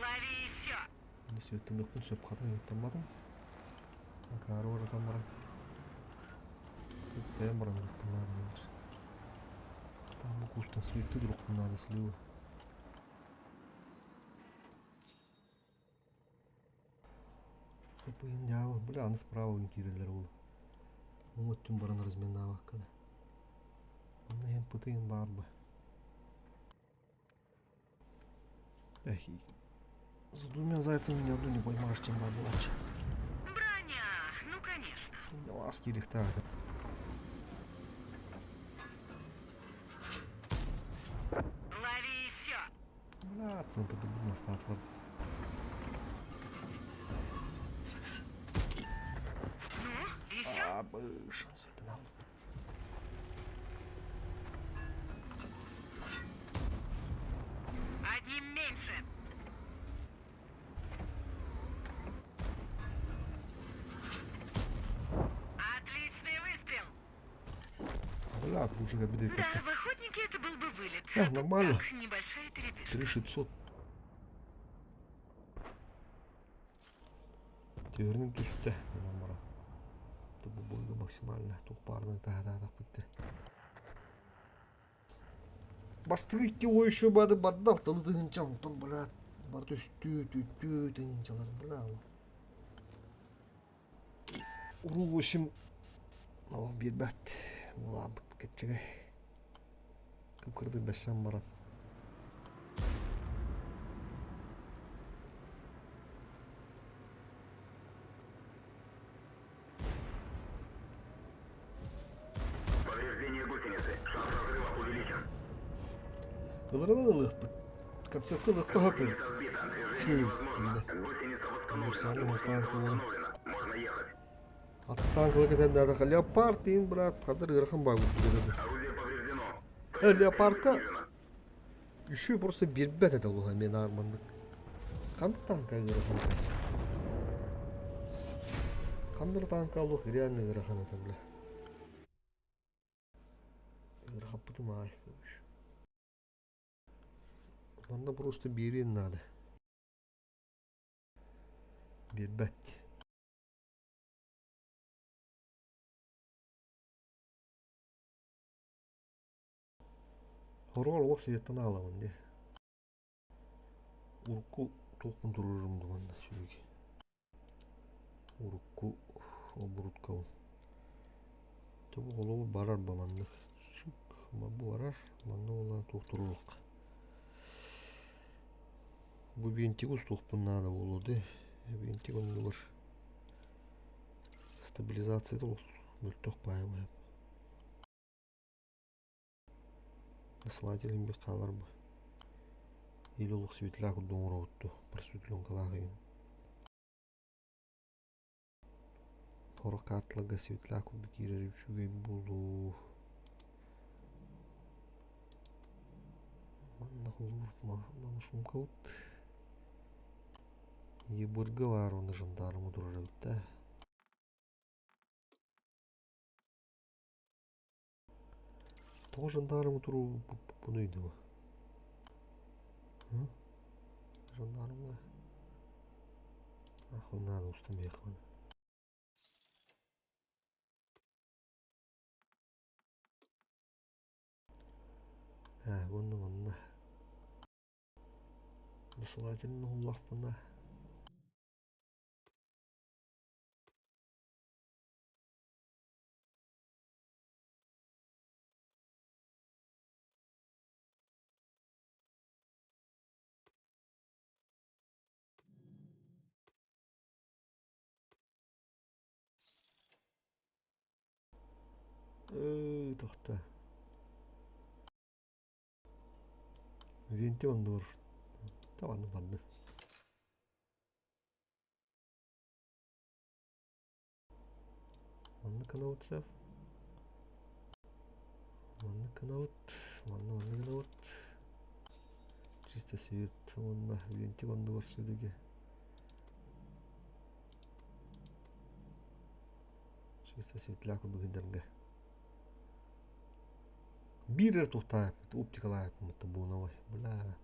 Лови еще. Не светтен өттүн сөп ката еттенбадым. Акары оратан барам. Тем барам надо. Там кустан светты друг надо сливы. Хапын явы, бля, аны справа кирелер болду. Умөттүн баран разминава када. Аны эм пытыйын барбы. Эх, с двумя зайцами ни одну не поймаешь, чем бабу лача. Броня. Ну, конечно. Вас кирихта. Лови еще. Бля, центр был настатлар. Ну, еще. Абы, шанс это надо. Одним меньше. Отличный выстрел. Бля, уже как бы Да, в охотнике это был бы вылет. Да, А тут нормально. так, небольшая передышка. 3600. Теорinin üstte. Numara. Bu boyda maksimально. Тухпарный так бітті. Бастығы икке ой еще бады бардал. Тылы дығынча ұнтан бля. Барды үстü дығынчалар бля. Уру өшім. Ол бербәт. Ола бұт кетчеге. Кім кірді бәшен баран. Повреждение гусеницы. Шанс разрыва увеличен. Kılırına ılık. Концертты ılık da hapı. Гусеница сбита. Движение Şu невозможно. yine. Гусеница Универсальный восстановлена. Мустанг Гусеница olan. восстановлена. Можно ехать. Аттан кылы кетендерді леопард дейін брат. Қадыр ырхан баг өттігеді. Орудие повреждено. Леопардка Снижено. үші просто бербет еді олға мен армандық. Қанды танка ырхан. Қандыр танка олық реально ырхан еді бля. Ырхан бұтым ай. Манда просто берен надо. Бербет. Хорор олық сеттен алауын де. Урукку толқын тұрырымды манда сөйге. Урукку обруткауын. Табы олығы барар ба манда. Шық, бұл барар, манда олар тоқтырылық. Бұл бентигус тоқпын нада олуды. Бентигун бар. Стабилизацияда мүлттоқ бай-бай. Насылателин бек қалар ба. Или олық светляку доңыра өтті. Просветлен қалағайын. Хора картылыға светляку бекері жүгей болу. Манна құлыр. Маны шумка өт. Ебіргі var оны жандарымы тұрар өтті. Тоғы жандарымы тұру бұны үйді ба? Жандарымы Аху надо устамай қаны. Оны Насылателін ұллақ бұна. Тоқта. Венте онды бар. Таваны барды. Манны канаут сәп. Манны канаут. Манны канаут. Чисто свет. Манны венте онды бар сөйдеге. Чисто светляк онды гендерге. Бирер тухтайып, оптикалайып, мытты буынавай. Бля.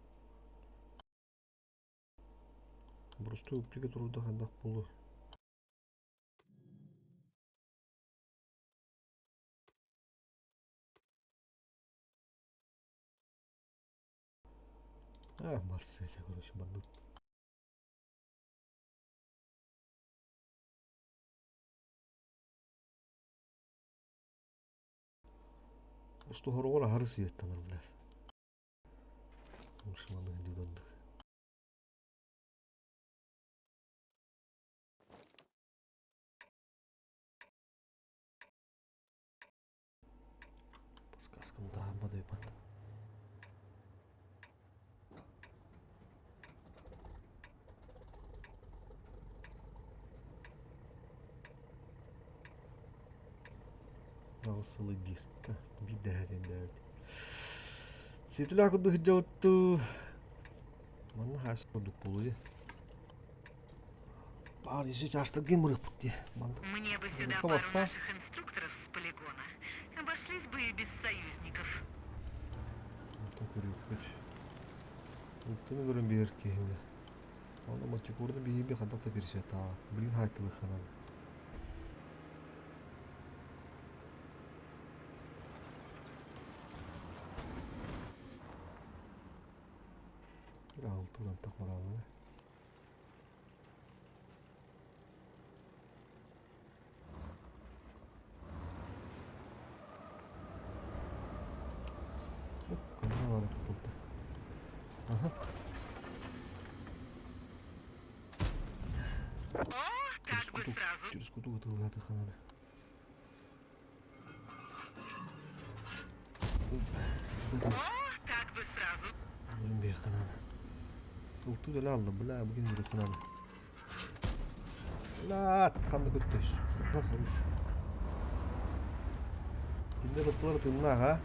Просто оптика тұруда қандақ болу. Марсель, короче, бардут. Просто хорогора хары светтаныр, бля. Ушманы дудандык. Подсказкам да, бодай банда. Алсылы бир дәрен дәрен. Сетіл ақыды жауытты. Мана хас koduk болуы. Бар есе жаштырген мұрық бұтты. Мне бы сюда пару наших инструкторов с полигона. Обошлись бы и без союзников. Алтын көрек көч. Алтыны көрін берір кейімді. Оны матчы көрді бейімбе қандақта берсе таға. Білін хайтылы қанады. Алтыдан тақмар алды. Камера var atıldı. Ага. О, как бы сразу. Через куту тылгаты ханады. О, как бы сразу. Бugün bir hanadı. Iltı öyle aldı. Bula bugün bir hanadı. La kandı kötüyüz. Bak hoş. Şimdi ıttıları tınla ha.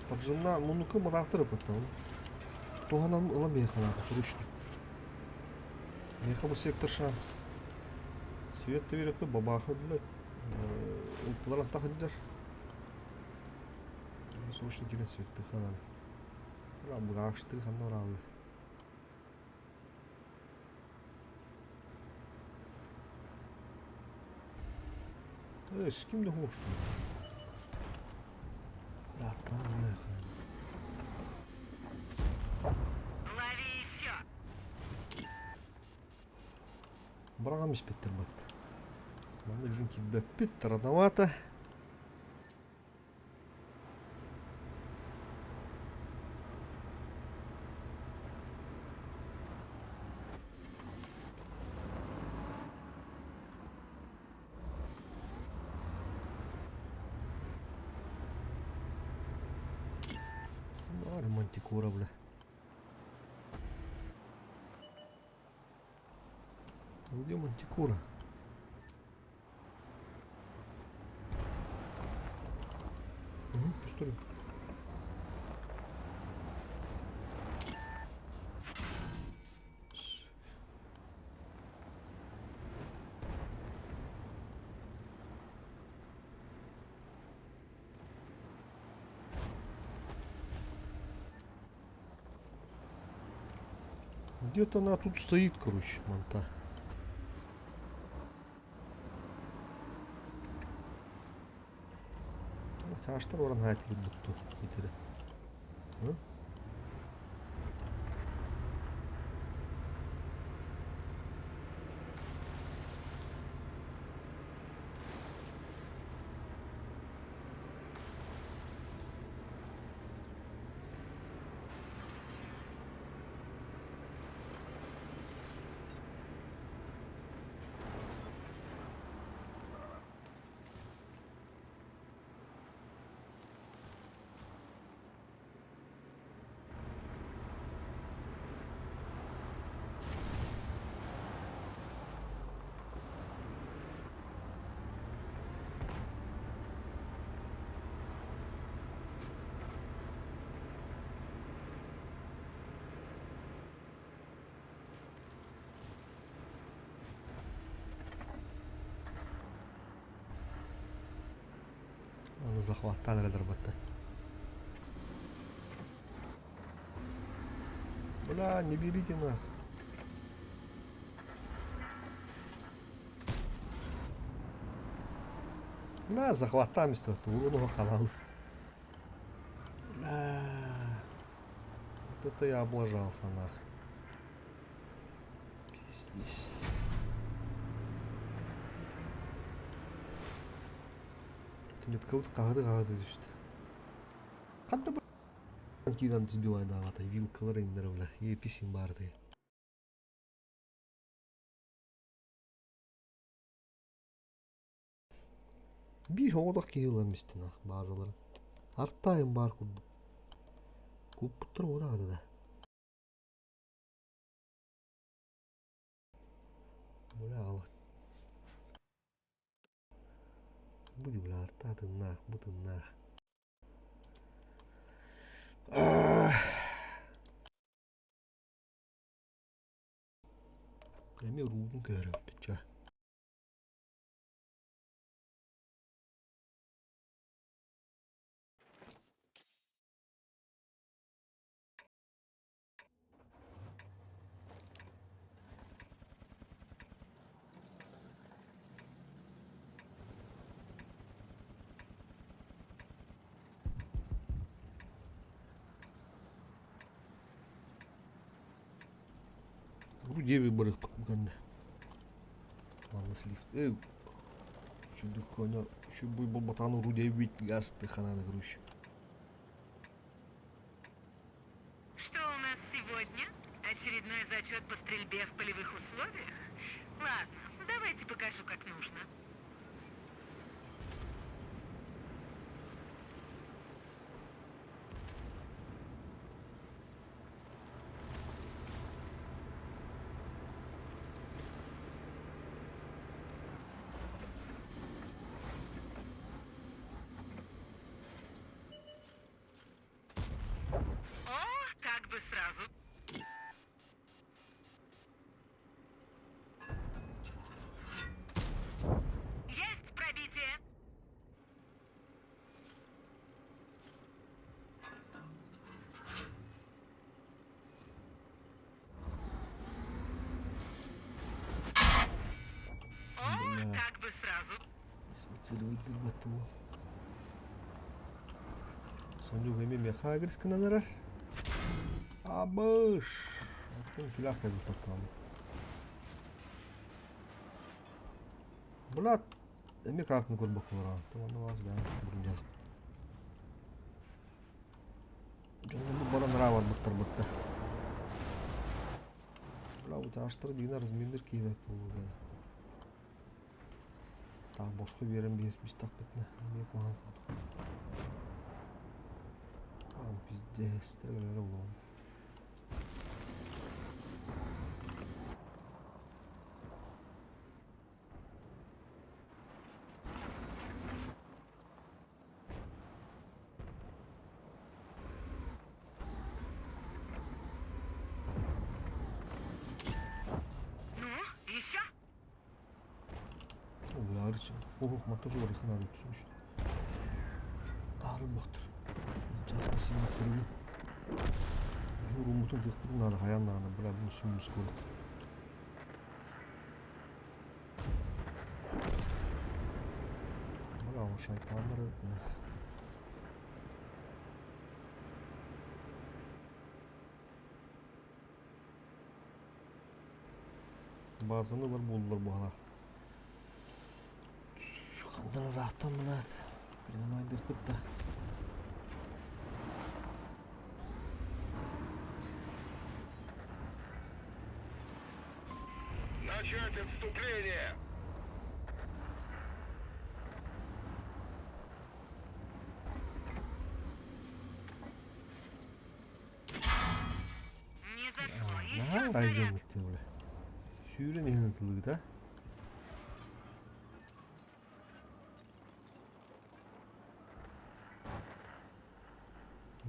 Поджимна, мунука мурактырып аттым. Туганам ыла механа, срочно. Меха бу сектор шанс. Свет берет то бабаха, блядь. Ултылар аттахыджар. Срочно келен светті хананы. Рамбыға ашты ханна оралды. С кем да хош? Раттан не хананы. Лови еще. Брагам испеттер бат. Манда билген кидбеп бит, рановато. Мантикора, бля. Где мантикора? Пустой. Где-то она тут стоит, короче, манта. Çarşıdan oran hayatını mutlu bitiri. Hı? Onu захватtan разработать. Бля, не берите нах. Бля, захватами что то урону халал. Бля. Вот это я облажался нах. Пиздец. Меткаут кагады düştü. Кандай бір кидан түзбей ата вилкалар индер бля. Еписин барды. Bir оодак киылам базаларын. Арттайын бар курдук. Көп буттар оодагы да. Бля алат. Bu diyorlar tadına, bu tadına. Эми рудун көрөптү жа. Вроде выборы покупканда. Ладно, слив. Şu dükkana, şu bu batanı rudiye bit gazete kanalına görüş. нас сегодня? Очередной зачет по стрельбе в полевых условиях? Ладно, давайте покажу, как нужно. О, как бы сразу. Есть пробитие. О, Бля. как бы сразу. Выцеливать дырбату. Сонjuk hemen mekagrис kınalar. Abış. Bakın kilah da bir bakalım. Bulat. Emek kartını kur bakalım. Tamam az ben burun yazdım. Jongen bu bana nara var bıttır bıttı. Bulat uçaştır dina razmindir kiymek bu. Daha boşka bir yerin bir takbetine. Ne yapalım? Tamam pizdes. Öyle olalım. Ну, еще? Ular için. Motor var yakın tutmuş. Dağılım baktır. Casını sinirlerim. Yorumutun tıkpıdın adı hayanlarına. Bula bunu sümümüz koyduk. Bravo şeytanlar öpmez. Bazını var buldular bu hala. Şu kandan rahattan mı lan? Benim aydır kıtta. Начать отступление! Не зашло. Ne Еще ayrıca снаряд. muhtemelen. Suyun yanıtılığı da.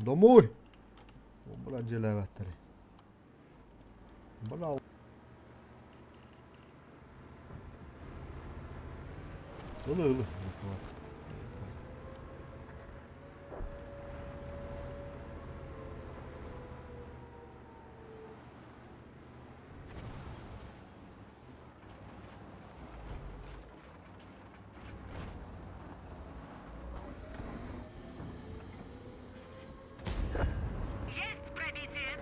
Домой! Бля, acele Бля. Ilı. Есть пробитие.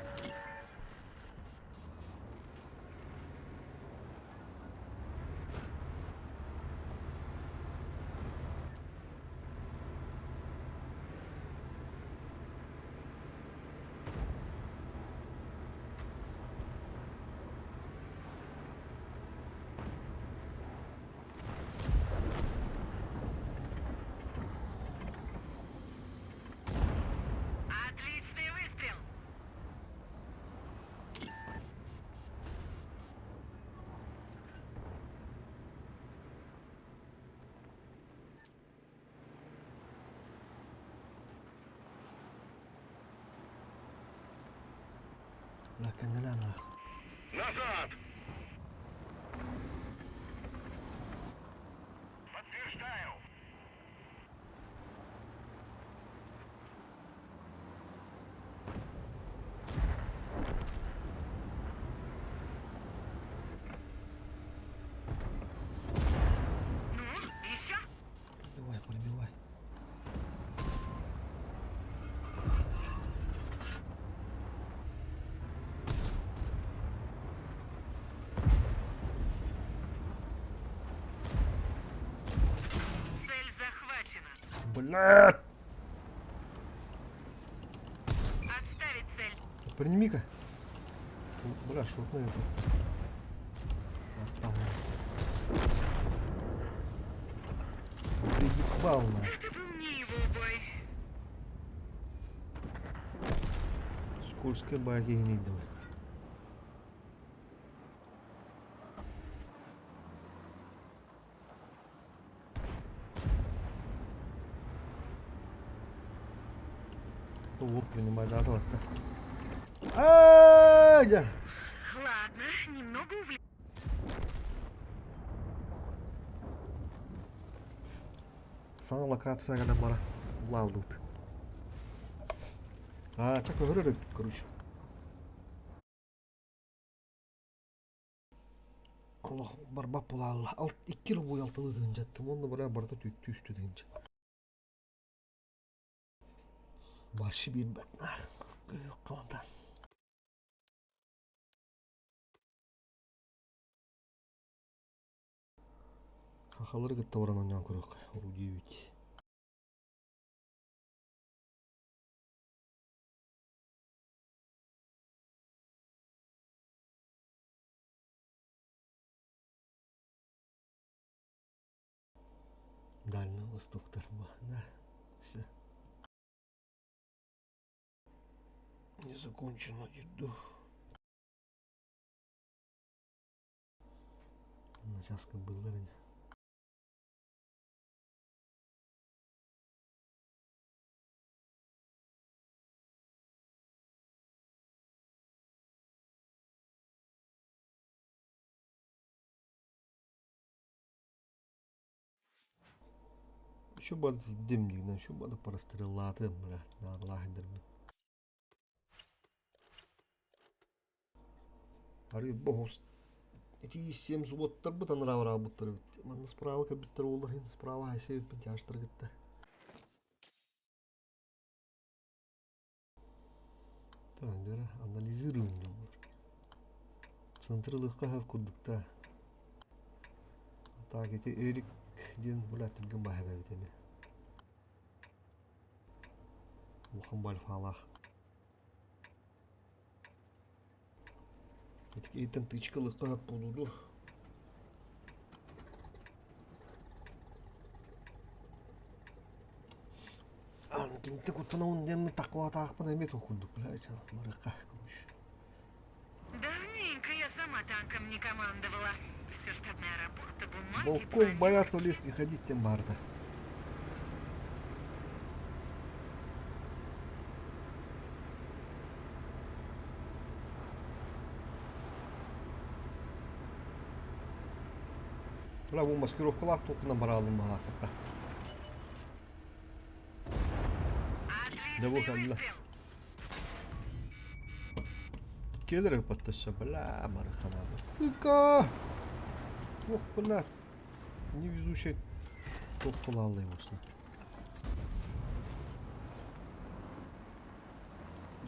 Отличный выстрел. Lakin neler lah. Назад! Подтверждаю! Ну, еще? Пробивай. Цель захвачена. Блядь! Отставить цель. Приними-ка. Бля, шутно это. Заебал нас. Это был не его бой. Скользкая баги не давай. Вот, принимай, да, вот. А-а-а! Ладно, немного увлек. Sana локация когда бара лалдут. А, так говорю, короче. Allah barba pulalla. Alt 2 yıl boyu altılı dönce attım. Onunla böyle barda tüttü üstü dönce. Başı bir batna. Yok kalandan. Хахалары гытта баран оннан көрөк. Урудиевич. Дальний Востоктар мı? Да. Все. Не закончено жду. Начаска было. Şu badı demliğinden şu badı parastırıladım bile. Allah indirme. Arı bohos. Эти 7 злоттар бутан рава буттар. Мана справа кабиттар олар хин справа хайсе пентяштар гитте. Таңдара анализируем думар. Централыкка хав курдукта. Так эти эрик ден булат түрген баһага битеме. Мухаммад фалах. Eğitim tıçkılıkka hep bulundu. Antinti kutuna undenni takva takpa demet okuduk. Блядь, марыка кumuş. Давненько я сама танком не командовала. Все штабная работа, бумаги, Волков планы. боятся в лес не ходить, тем барда. Бля, bu маскировкалар токынан бара алдым балакта. Да вот Отличный алла. выстрел. Келер патташа, бля, марыхана. Сука! Ох, бля. Невезучий топ кулалый болсын.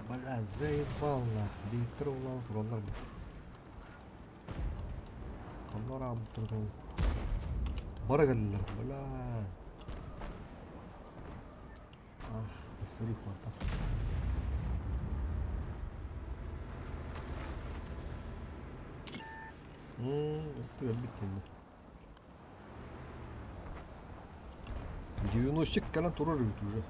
Бля, заебал нах. Бейтер улан құралар бұл. Қалар абытырдың. Бара кәлілер, бля. Ах, сырық мата. Это обидно. 90 калан турар бит уже.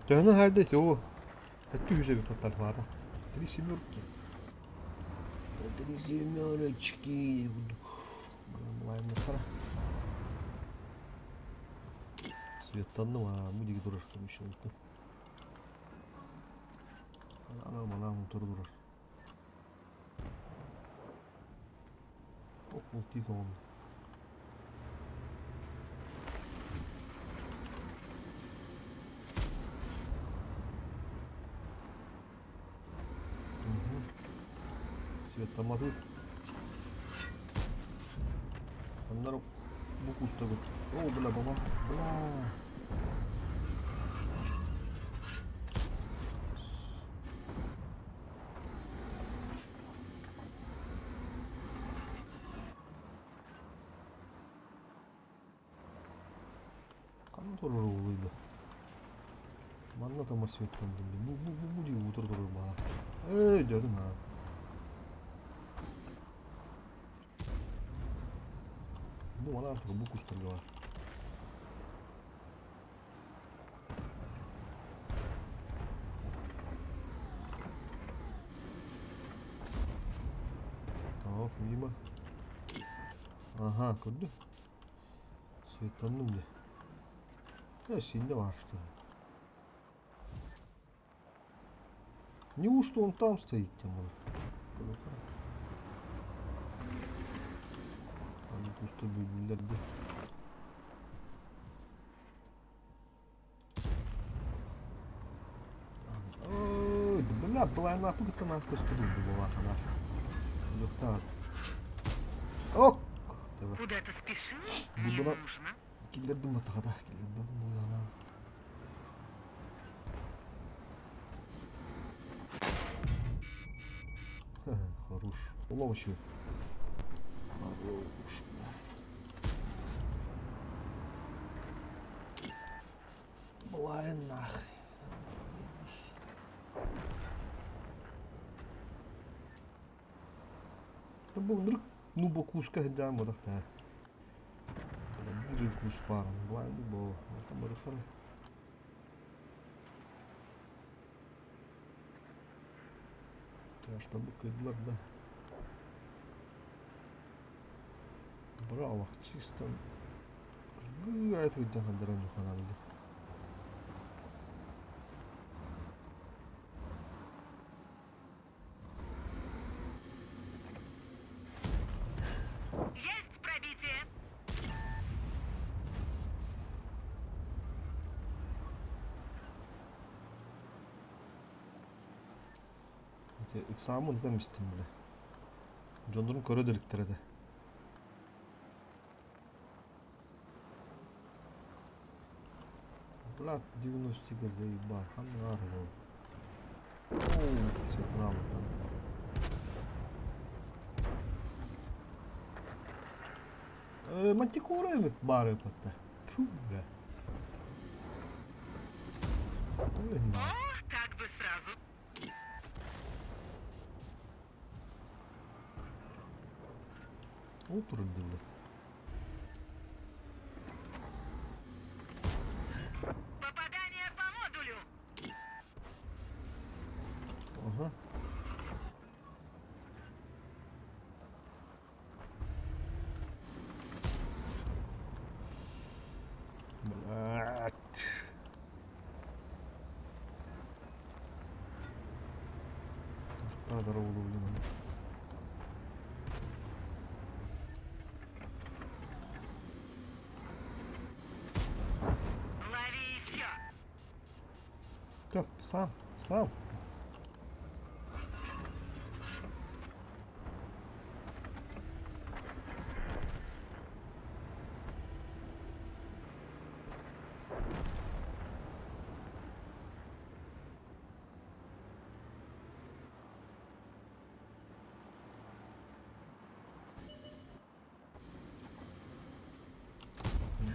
Тәні хайдайсы о. Тәтті жүзі бір паттар бада. 3 семерки. 3 семерочки. Лайны қара. Светтанды ма, мұдегі тұрар көміші ұлты. Анам тұры тұрар. Ох, ұлтиға оны. Светтамады. Андар буку ұстады. О, бля, бала. Бля. Қаны тұрыр олайды. Manna tamar svetten dindi. Bu diye otur durur bana. Dedim ha. Bu bana artık bu kusturga var. Tamam, mima. Aha, gördün. Svetlandım de. Her şeyinde var işte. Неужто он там стоит, Тимур? Hani usta bülbüller de. Бля, была нахуй это нахуй студия была, она. Доктор. Ок! Куда ты спешил? Bu Не buna нужно. killerdim atakada. Killerdim bu yana. Хорош. Улов еще. Хорош. Блай нахуй. Заебись. Да был вдруг ну бокуска дам вот так. Будет кус пара. Блай ну бо. Это может хорошо. Чтобы кыдлар да. Браво, чисто. Это ведь даже дорогу канале. Есть пробитие. Examı demiştim bile. John'un kara delikleri de. Блядь, 90 заебал, хамарго. Оу, все правда. Мантикора mi bari patta? Фу, бля. Блин, О, так бы сразу. oturun dille. Попадание по модулю. Aha. Блядь. Та дорогу блин. Лови еще. Так, сам.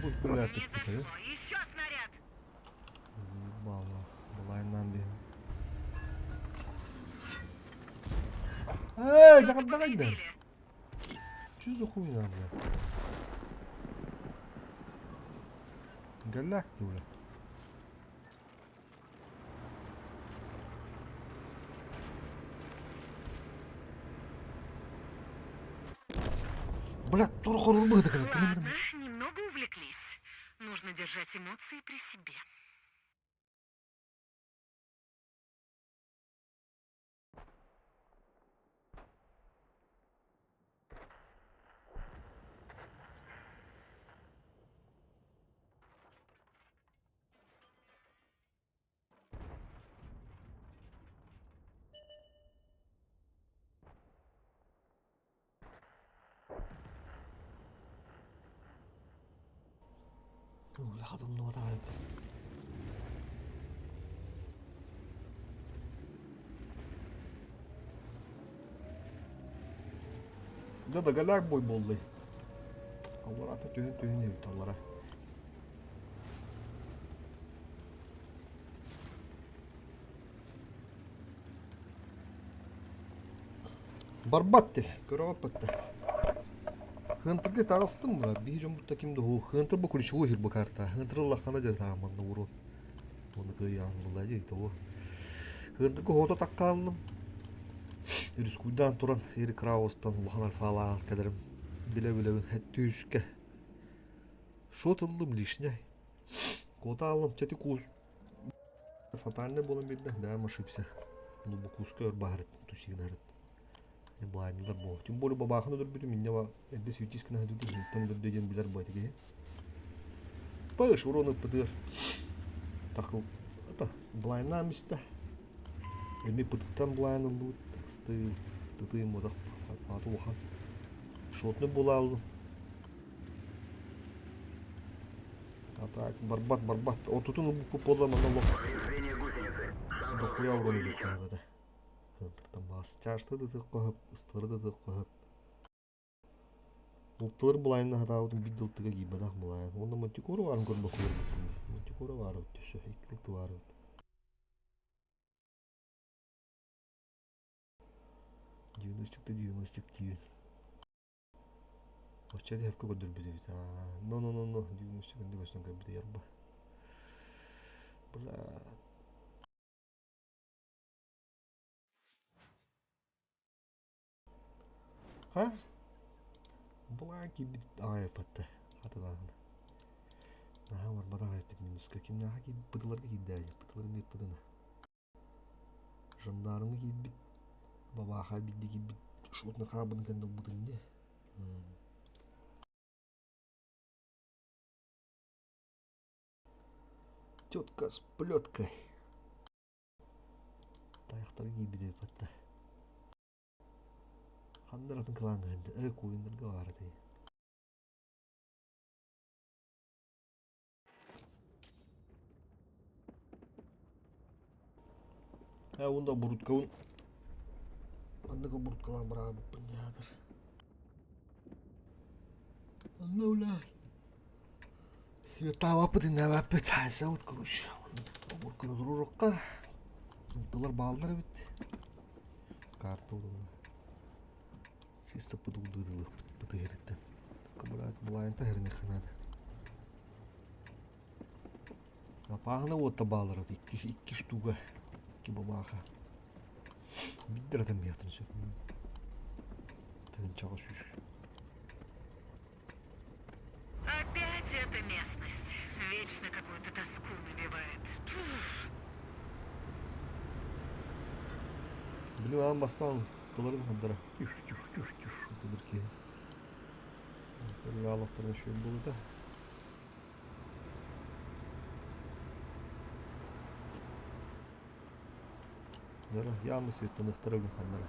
Будь, блядь, Не ты зашло. Еще снаряд. заебал, блайнан блин. Эй, Что-то давай. повредили. Что за хуйня, бля? Голяк ты, бля. Бля, турху рубы такая. Ладно, немного увлеклись. Нужно держать эмоции при себе. Бля, хатам ну давай. Да голяк бой болды. Аллар ата түйін ебіт аллара. Барбатты, көріп батты. Хынтырды тағыстым бұра, бей жомбытта кімді ол хынтыр бұл күліші ойыр бұл карта. Хынтыр лаққана жа тағыманды ұрын. Оны көй аңғылда дейді ол. Хынтырғы хота таққалым. Үріс күйдан тұран, ері крауыстан ұлған алфалағын кәдірім. Біле-білебін әтті үшке. Шот ылым лишняй. Кота алым, чәті куыз. Фатальный болын берді, бәм ошибся. Бұл бұл куыз көр бағырып, түшігін әріп. Блайндар бол. Тем более бабаханы dur bütün minne var. Elde sivitiskine hadi dur. Tam dur diyeceğim bilir bu etki. Bağış vurunu pıdır. Takıl. Ata blindnam işte. Elmi pıtıktan blindnam bu. Stı tıtıyım o da. Fatı ohan. Şotunu bulalım. Ata barbat. O tutun bu podlamanda lok. Повреждение гусеницы. Шанс Дохуя вроде бы да. Хынтыртан басы чашты дыдық қойып, ыстыры дыдық қойып. Ұлттылар бұлайын атаудың бидділтігі кейбадақ бұлайын. Онда мантикоры барын көрбі қойыр бұттынды. Мантикоры бары өттіші, екілікті бары өтті. Дивнөштікті дейін. Очады әпкі көдір біді біді. Но. Дивнөштігінде көстен көбіді ербі. Бля. Ha? Bulan ki bir ayafatta. Hatadan. Nah, war bada ayafat minus kakim nah ki bıdılar ki hidayet. Bıdılar ne bıdına. Jandarmı ki bir baba ha bir digi bir şutna kabın kanda bıdın ne? Тетка с плеткой. Таяқтар gibi de fatta. Қандыратын қылаңы әнді, көйіндіргі бары дей. Онда бұрыткауын. Андығы бұрыткалан бұраға бұппын ядыр. Анна ұлар. Света вапыды нәвәпі тайса өт көріш. Бұркыны дұру жоққа. Ұлтылар балдары бітті. Карта ұлдың. Чисто подудылых потырыттан. Брат, блайн тагырны ханады. Апағына отта балыр от iki штуга. Iki бабаха. Биддер адам ятын сөп. Тагын чаға сүш. Опять эта местность. Вечно какую-то тоску набивает. Білу ағын бастан қылырды қандара. Тюш. Тыдыр ке. Тыдыр алақтарына шөп болды да. Дара, yandı светтен ықтыры күн қандара.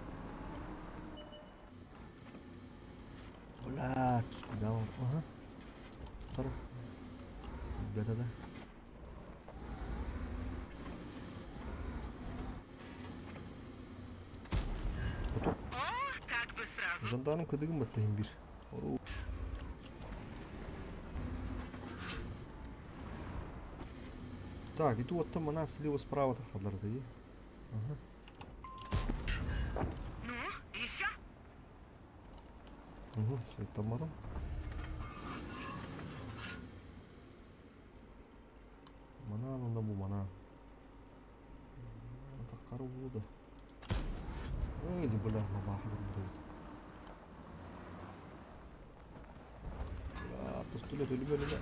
Бля, түспі дауын. Аха. Тара. Да. Так бы сразу. Жандарм кыдыгым баттайын бир. Так, и тут там она слева справа то хадларды. Ага. Ну, еще? Угу, все это маром. Мана, ну bu мана. Так кару булды. Öyle bırakma bakalım burada. Ya, pistole ölü böyle.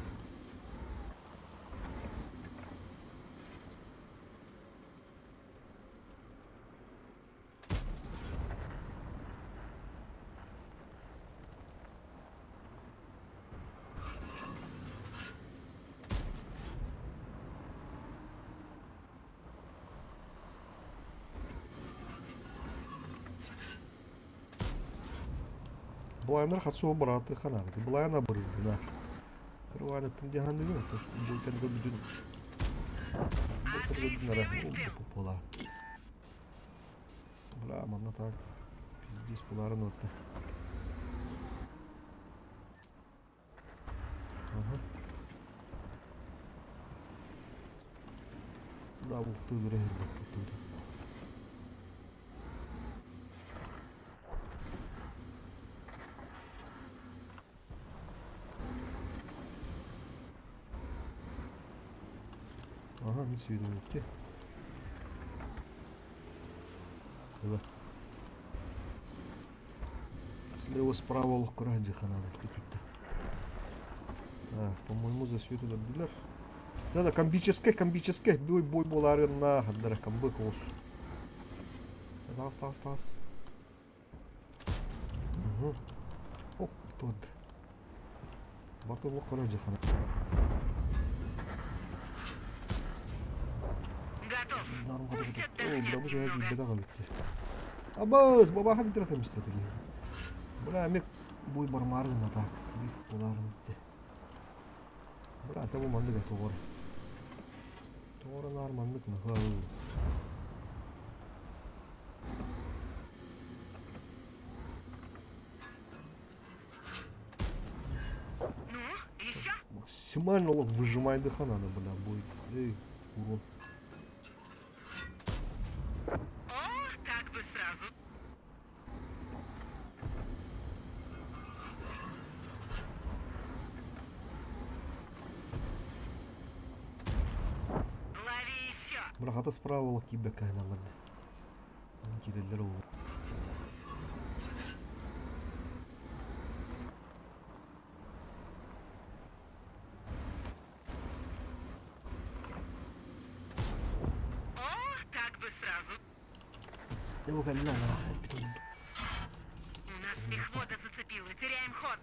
Бұлайындар қатсуы бұраты қанағыды. Бұлайына бұрылдына. Кырваны тым жағанды көрді. Бұл кәдігі бүтін. Отличный выстрел. Бұла. Бұла, мамна так. Пиздес бұларын өтті. Бұла бұқты өре әрбек бұқты. свидетель bitti. Evet. Слева справа лукра джиханада. Так, по-моему, засвету дабдилер. Да, комбическое, бой боларын на хаддара камбы колос. Тас. Угу. Оп, тот. Барту лукра джиханада. Готов. Пусть отдохнет немного. Абаз, баба хаддара камистет egi. Бля, мек бой бармарын на так свит боларын битти. Бля, табу мандык а тоғыр. Тоғырын армандык на хал. Ну, еще? Максимально выжимай дыха надо, бля, бой. Эй, урон. О, так бы сразу. Лови еще. Бля, хата справа лаки бека айналарды. Кирелдер ол. О, так бы сразу. Его калина нахуй. У нас мехвода зацепила. Теряем ход.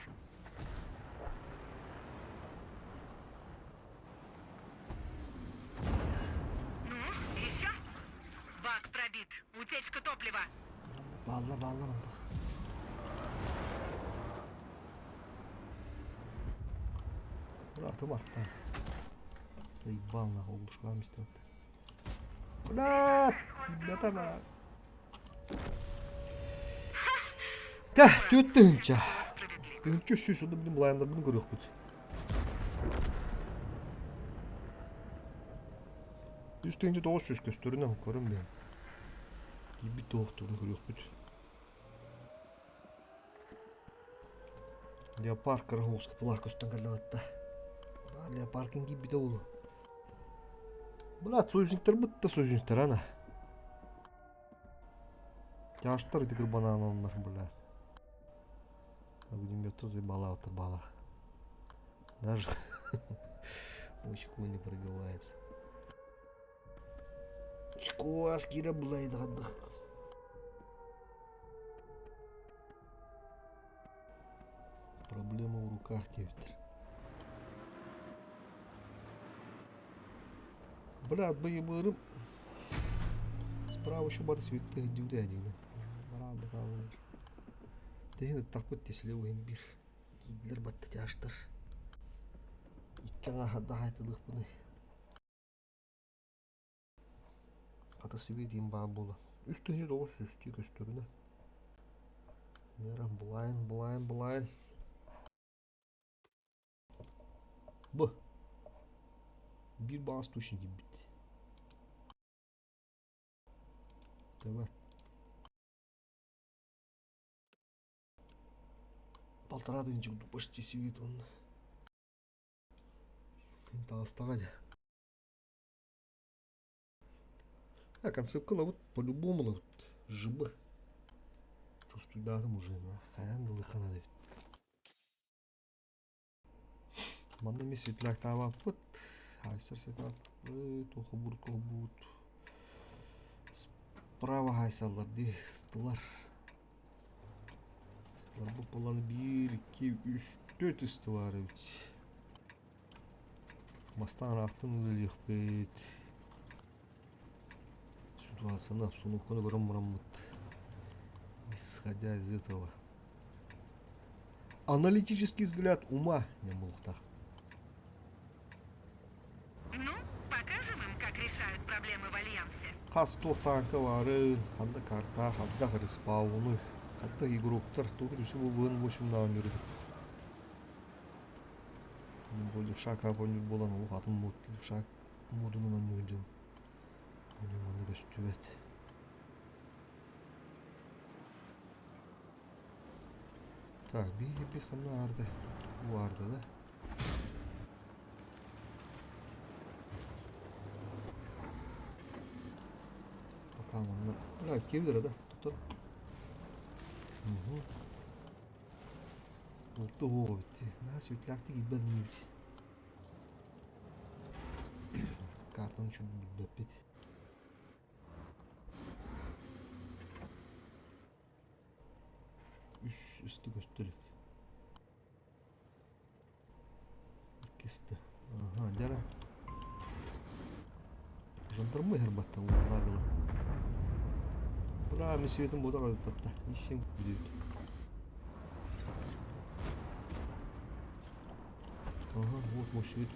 Ну, еще? Бак пробит. Утечка топлива. Bağla mantıq. Братым артта. Заебал нахуй, улушкам истеп. Блядь, ребята на. Тah, төттүнчө. Справедливо. Тынчы сөзүндө билим лайында бин көрөк бүт. Үстүнчө 9 сөз көстөрүнө көрөм мен. Gibi tohtuğunu görüyoruz. Leopard karahouska пларкостан каллатта. Leopardkin gibi de oldu. Блядь, союзниктер бытта союзниктер ана. Жаштар дигер бананандар, блядь. Огнеметы заебала отыр бала. Даже очко не пробивается. Очко аскира булайды қадық. Проблема в руках, Тевтер. Блядь, боебырым. Справа еще бары светті дюде әдейді. Барабы қалылыр. Тегін тақпыт теслеу ембір. Кейділер батты тяштыр. Иккен ақадда қайтылық бұны. Қаты свет ем баға болы. Үстіне 9 үсті көстіріні. Мерам бұлайын. Bu. Bir bağız tuşun gibi bitti. Evet. Полтора тысячи почти сивит он. Это оставать. А концепт вот по-любому вот жиба. Чувствую, да, там уже на хаян лыхана. Мандами светляк тава пыт. Хайсар сетап. Тоқы бұд. Справа хайсалар де стылар. Стылар бұл боланы 1, 2, 3, 4 үсті бар өт. Мастан ақтын өлі еқпет. Ситуацияны обстановканы бұрам-бұрам бұд. Исходя из этого. Аналитический взгляд ума не мултах. Ну, покажем им, как решают проблемы в Альянсе. Қасто танка бары, қанда карта, қанда респауны, қанда игроктар, тур түсі бұл 8 номерді. Бұл левшак абонет болан, ол қатын мод, левшак модынан мөлден. Мөлден көстүбет. Так, bir қана арды. Bu арды да. Tamam lan. Ya gelir hadi. Tutar. Oldu o bitti. Nasıl bitlakti gibi bilmiyorum. Kartın şunu bir üstü gösterik. İkisi de. Aha, jara. Jandarma herbatta vallahi. Bura meseletin boda kalbatta. İşin gidiyor. Ага, вот мой свет.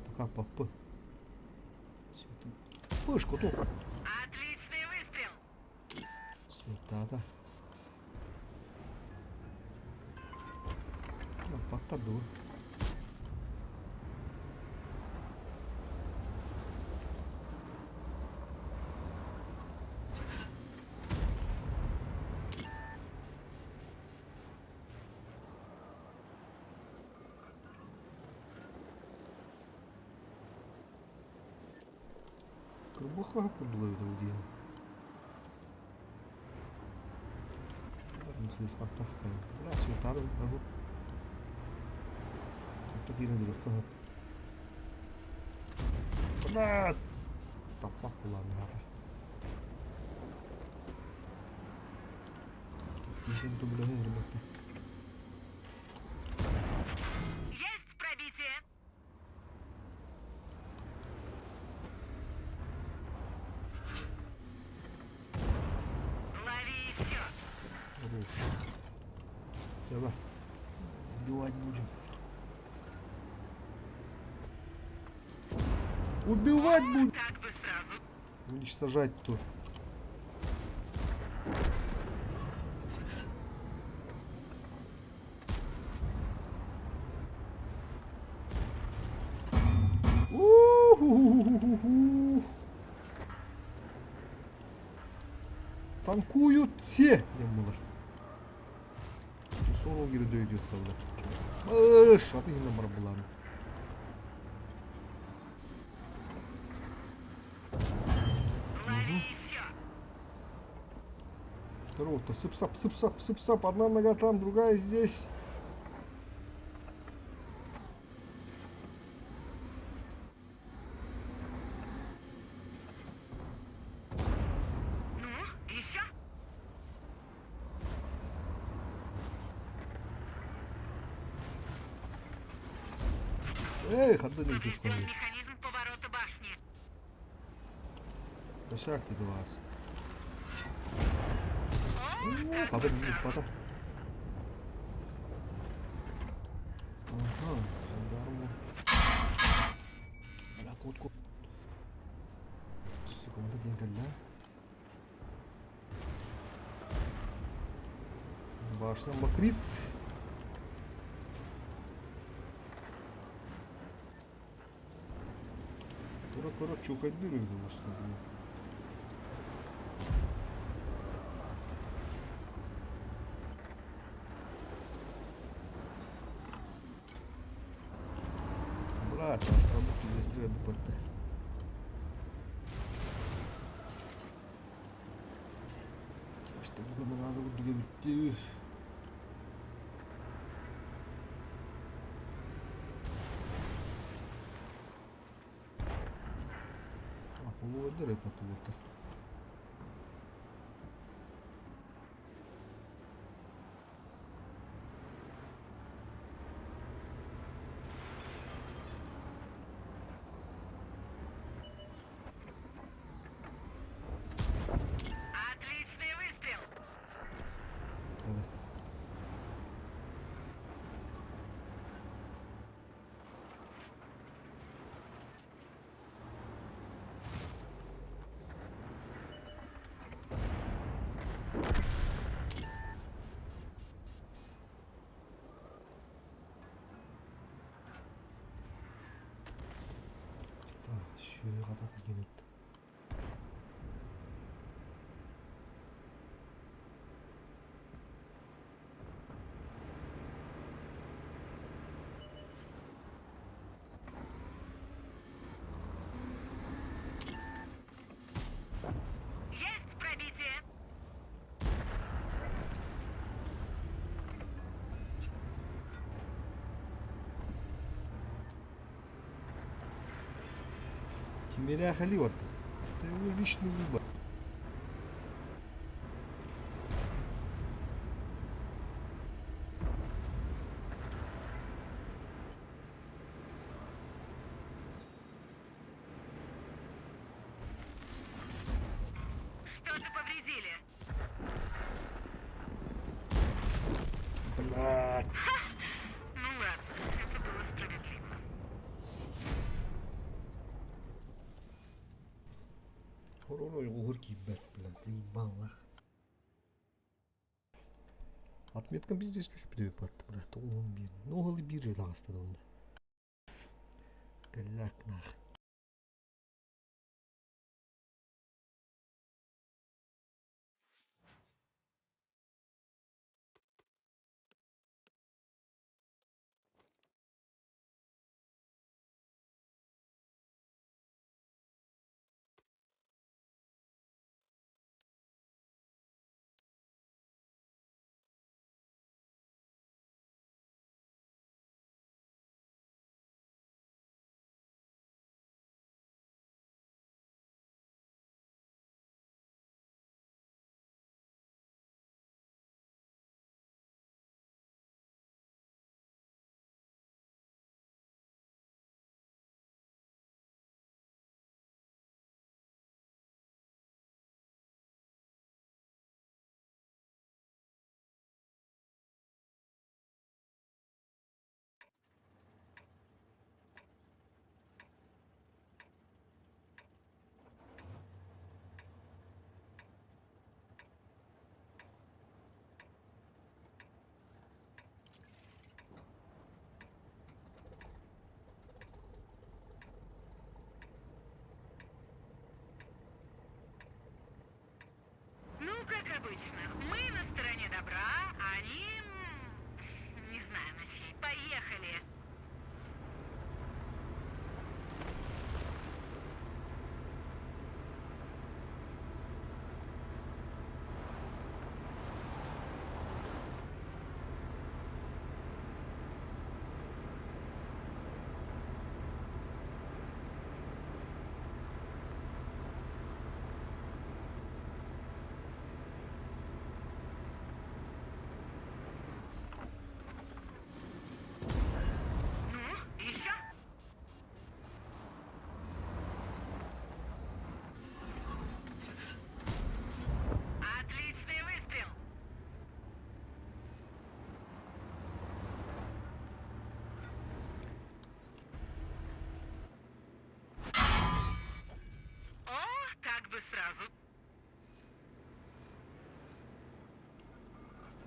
Пока папа. Пышку тут. Отличный выстрел! Светата. Паттаду. Курбаха курдулай вроде. Не знаю, как так. Да, светата. Это дирен директор. Да. Тамpak ulanlar. Işin tümlerini elbette. Есть пробитие! Лови еще! Давай. Убивать будем. Убивать будем. Так бы сразу. Уничтожать тут. У-ху-ху-ху-ху. Танкуют все. Демонlar. Sonra geri dövüyor tabii. Atı yine marabılarını. Лови еще! Второго-то сып-сап, сып-сап, сып-сап. Одна нога там, другая здесь. Ну, еще? Эх, отдай мне Поврежден тут. механизм поворота башни. Да шахты до вас. О, так бы Kadın bir сразу. bana. Aha, jandarma. Ala kod. Sıkıntı değil lan. Baştan bakayım. Kora çok edilirdi bu stadyum. Brate, asta nu tu destre departe. İşte bu kadar ağır oldu bitti. Bu direkt atıldı. Отличный выстрел! Evet. Şöyle kapat yine. Меря халиват. Это его личный выбор. Что-то повредили. Блядь. Ну ладно, это было справедливо. Хорой угорки бэт, блядь, заебал нах. Отметка biz здесь түшүп деп атты, блядь, 11. Ну, гылы бир жыл астады онда. Гэллак нах. Ну, как обычно, мы на стороне добра, а они... не знаю на чьей. Поехали! Ну, еще? Отличный выстрел! О, так бы сразу.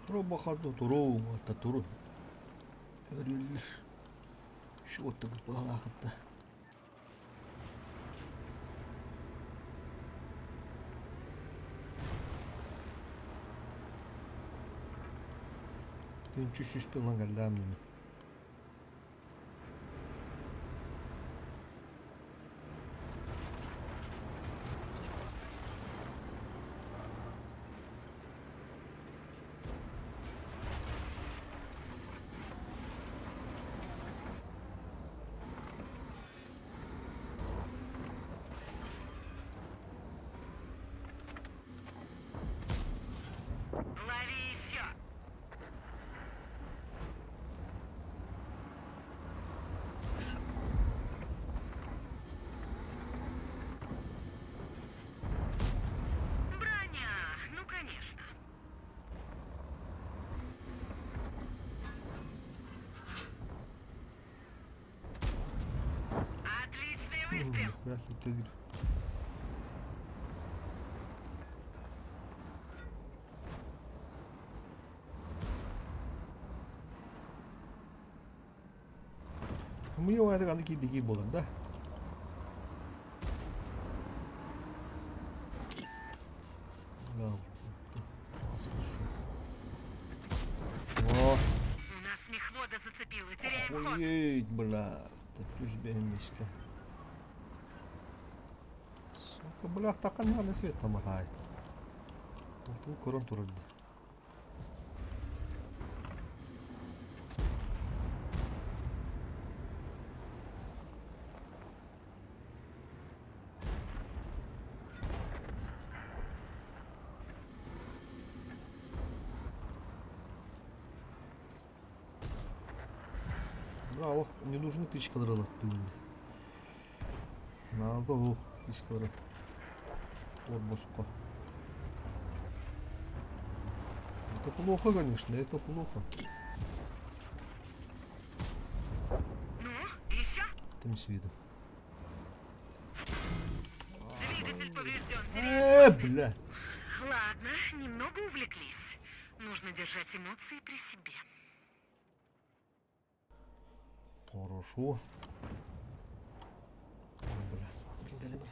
Троба хаду туру, ата туру. Görülür. Şu oturup bağlaqıda. Dün çüşüştü lan gallem demin. Лови еще! Броня, ну конечно. Отличный выстрел! Nihayet tedir. Bu yıl ayda kandı ki dikil bolur da. Ya. О, У нас мехвода зацепила, теряем ход. охуеть, блядь. Так уж бемишка. Сука, блядь, такан надо свет там хай. Алтын корон турады. Браво, не нужны тычкалары латтыгын. Надо ол тычкалары. Отбоско. Это плохо, конечно, это плохо. Ну, еще? Это не с виду. Двигатель поврежден, теряет мощность. Бля. Ладно, немного увлеклись. Нужно держать эмоции при себе. Хорошо. Бля. Блин, бля.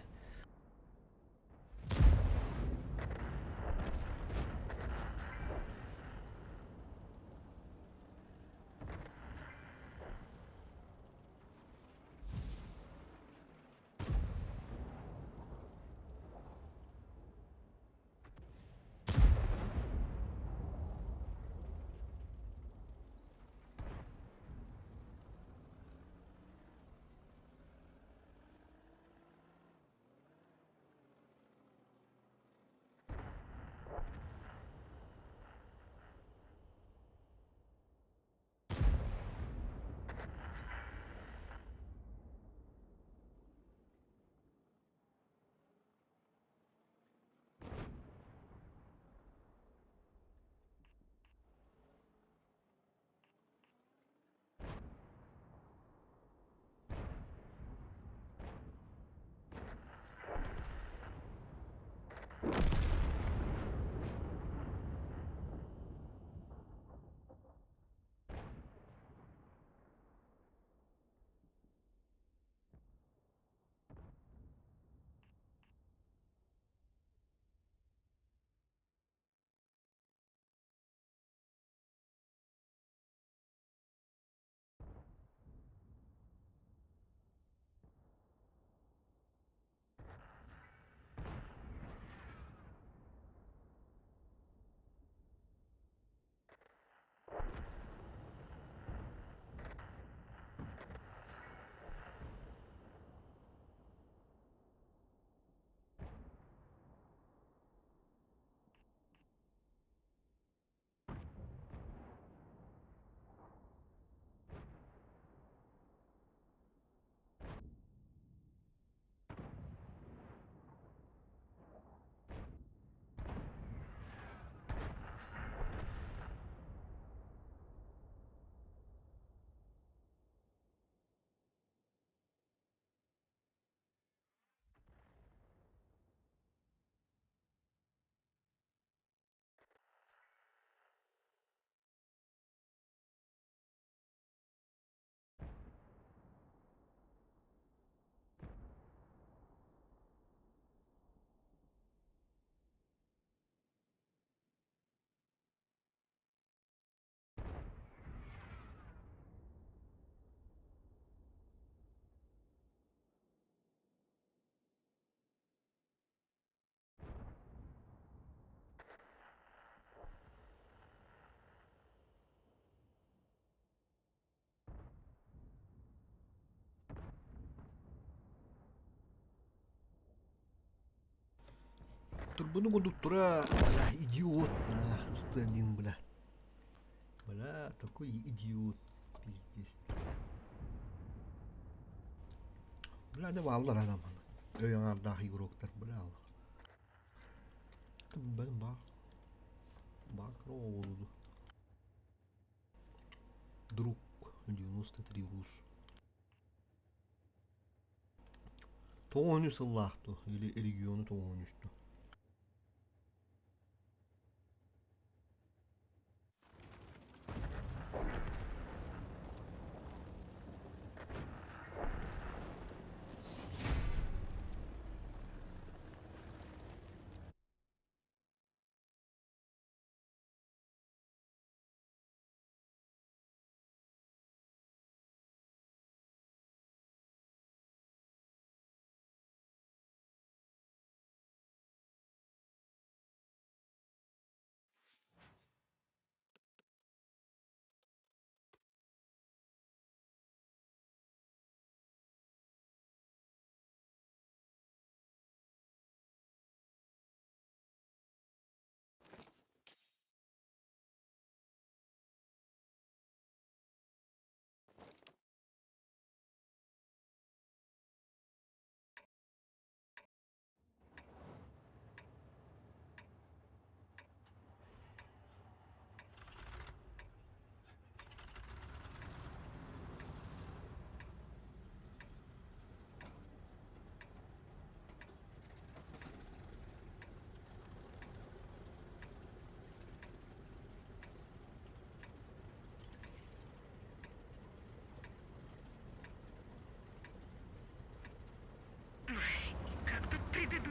Турбину кондуктора, бля, идиот, нахуй, один, бля. Бля, такой идиот, пиздец. Бля, ne bağlılar adamın. Öyan dahi yuroklar, bля. Ben bak. Bak, ne oldu? Друг, 93 рус. Тоонюс Аллахту, или региону Тоонюсту.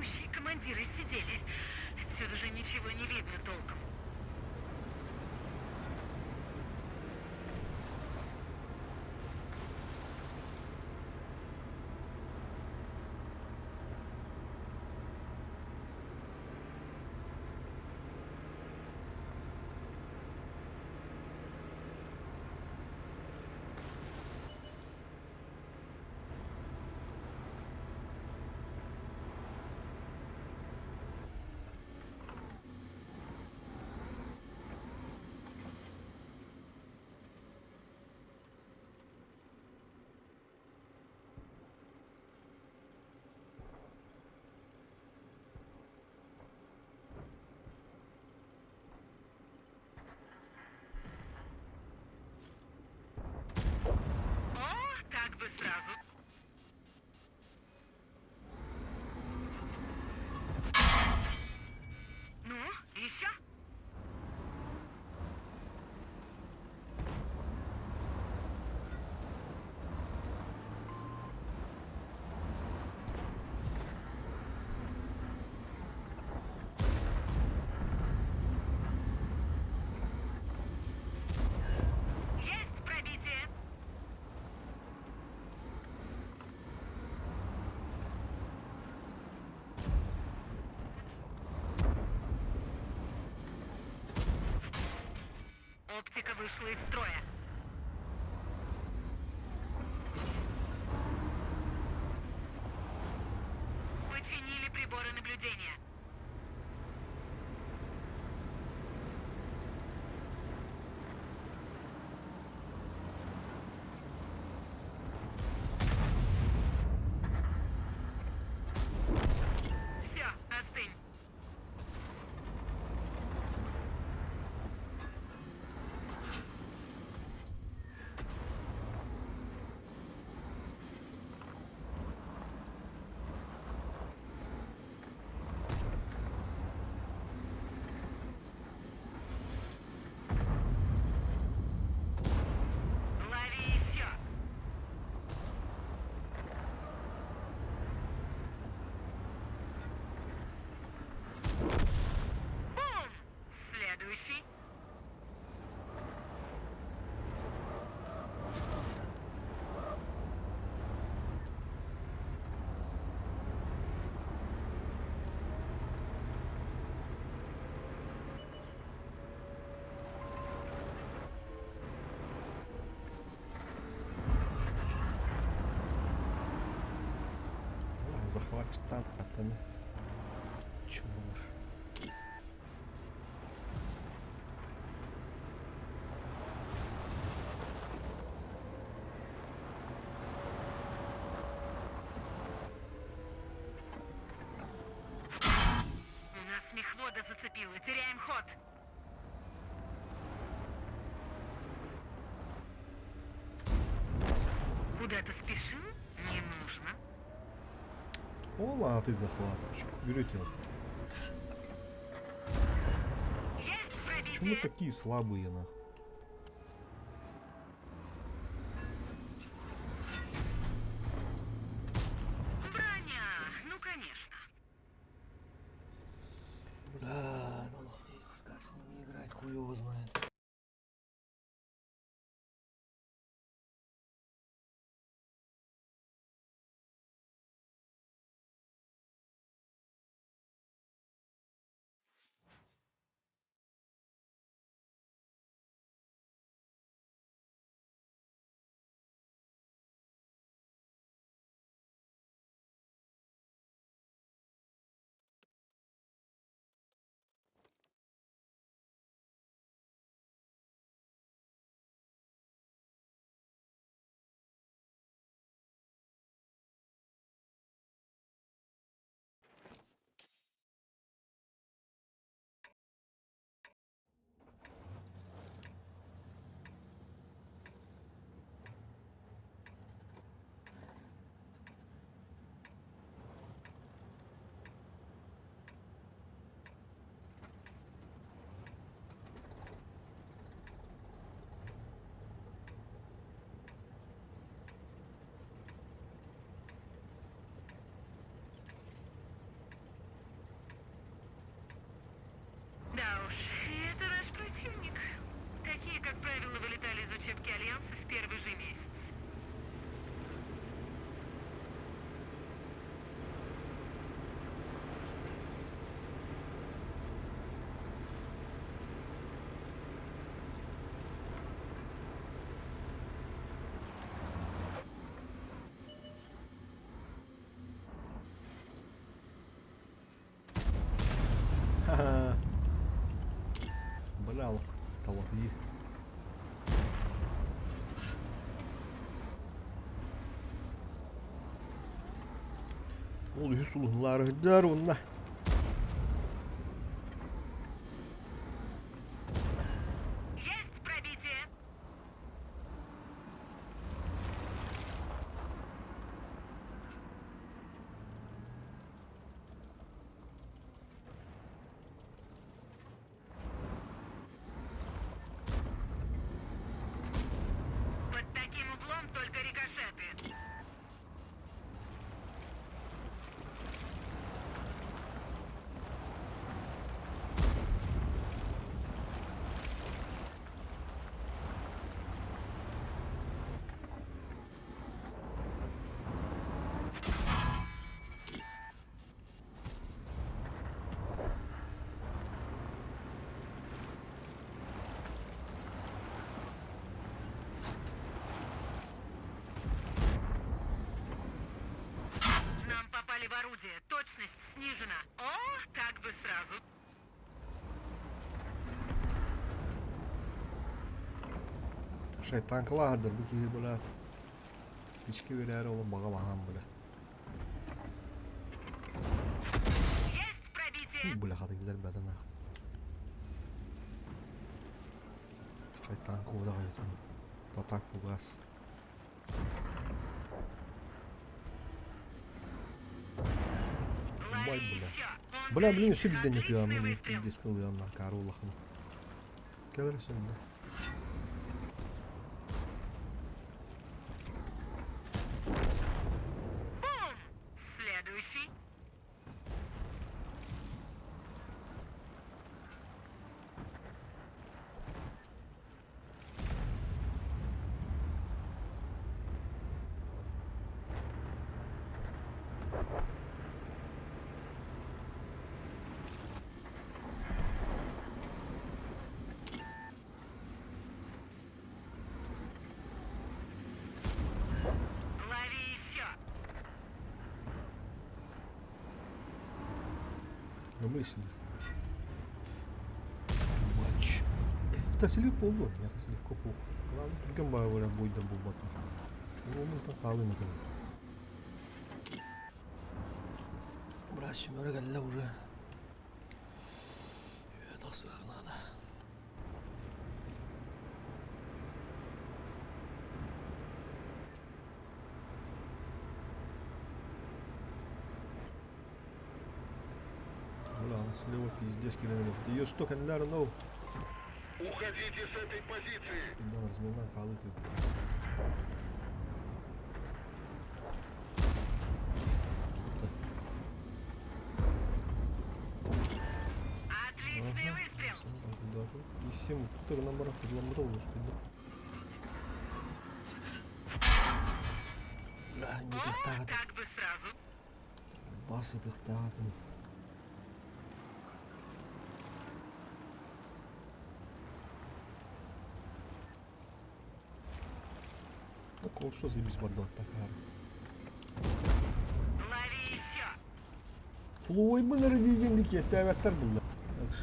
предыдущие командиры сидели. Отсюда же ничего не видно толком. О, так бы сразу. Ну, еще? Есть пробитие. Оптика вышла из строя. Починили приборы наблюдения. Все, остынь. Лови еще. Бум! Следующий. Захват штатами. Чушь. Нас мехвода зацепила. Теряем ход. Куда ты спешил? Не нужно. Ола, ты захват. Берете. Есть Почему мы пробитие. такие слабые, нахуй? Броня. Ну, конечно. Бля, ну как с ними играть, хуй его знает. Ол үһү сулунлары хыддар уонна. Есть пробитие. Под таким углом только рикошеты. Нам попали в орудие. Точность снижена. О, как бы сразу. Şeytankılardır bu ki böyle içki verer oğlum bağa bahan böyle. Есть пробитие. Böyle hadi gidelim bedene. Şeytankı o da kayıtın. Tatak bu gaz. Лови бля. еще. Он Бля, блин, горит. еще bir denek ya. Отличный Bunu выстрел. disk alıyorum lan. Karı Allah'ım. Gelir şimdi. Бум! Следующий. Лови еще. Ne мысли? Матч. Тасилip oldu. Ya tasilip kopu. Lan Türkan bağı böyle boydan bu batma. Onun da kaldı mı tabii. Burası şimdi öyle geldi уже. Evet asıkına da. Бля, слева пиздец килене. Ты ее столько не надо, но. Уходите с этой позиции. Да, разминай, калы тут. Отличный выстрел. Да, и 7 номеров километров успел. Бля, не О, тахтат. как бы сразу. Басы тахтат. Так вот, что за бисбардак такая. Лови еще. Floyd bunları diyecektik ya, tevetler bunlar. Bak.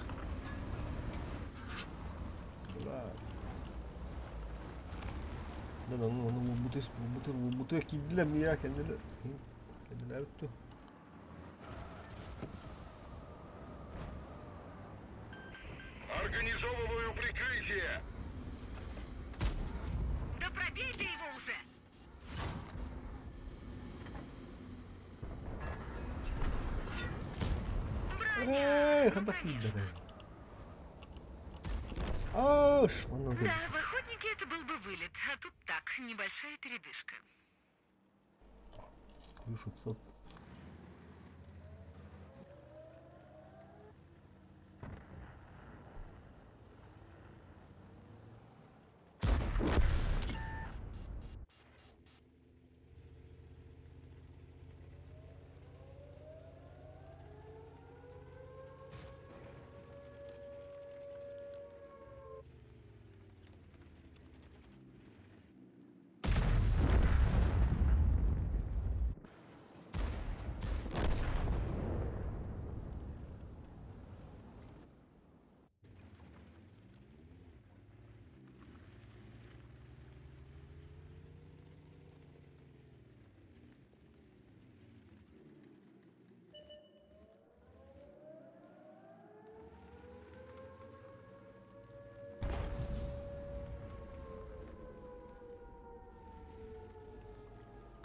Bra. Lan onu bu tür kildiler mi ya kendileri? Kendileri öttü. Организовываю прикрытие. Да пробей ты его уже. Эй, хата kildiler. Аш, манна. Да, в охотнике это был бы вылет, а тут так, небольшая передышка. 600.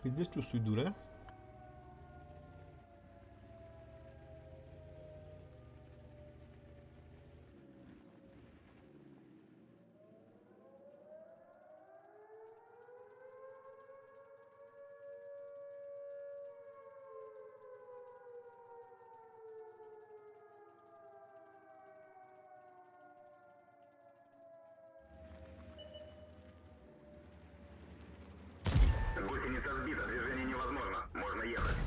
Где чувствуй, дура? Гусеница сбита, движение невозможно. Можно ехать.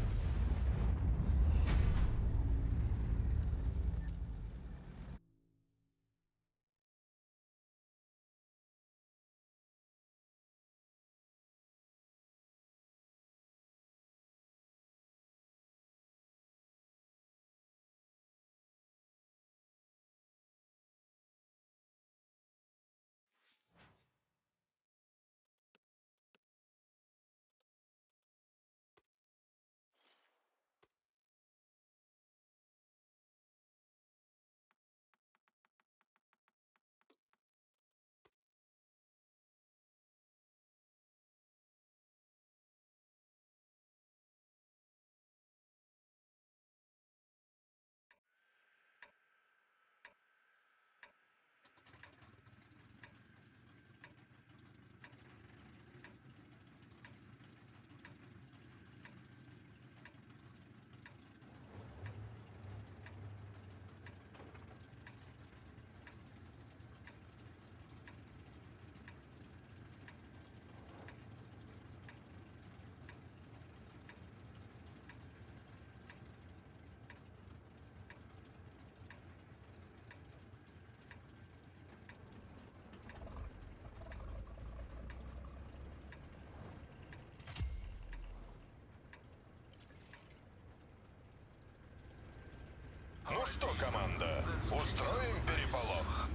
Ну что, команда, устроим переполох?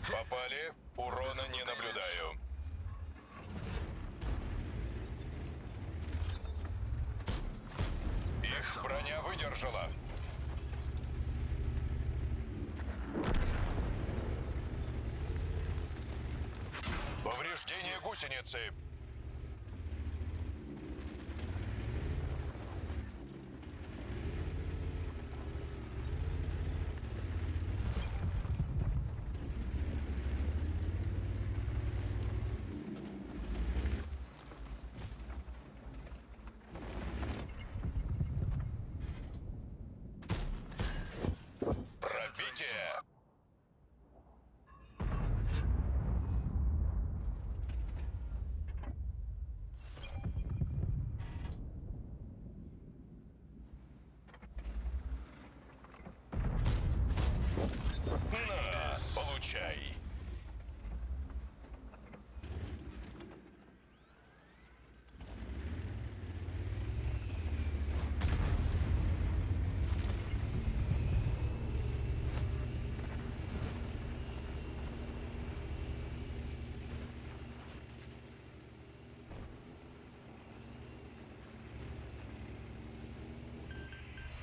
Попали, урона не наблюдаю. Их броня выдержала. Повреждение гусеницы. Пробитие. На, получай.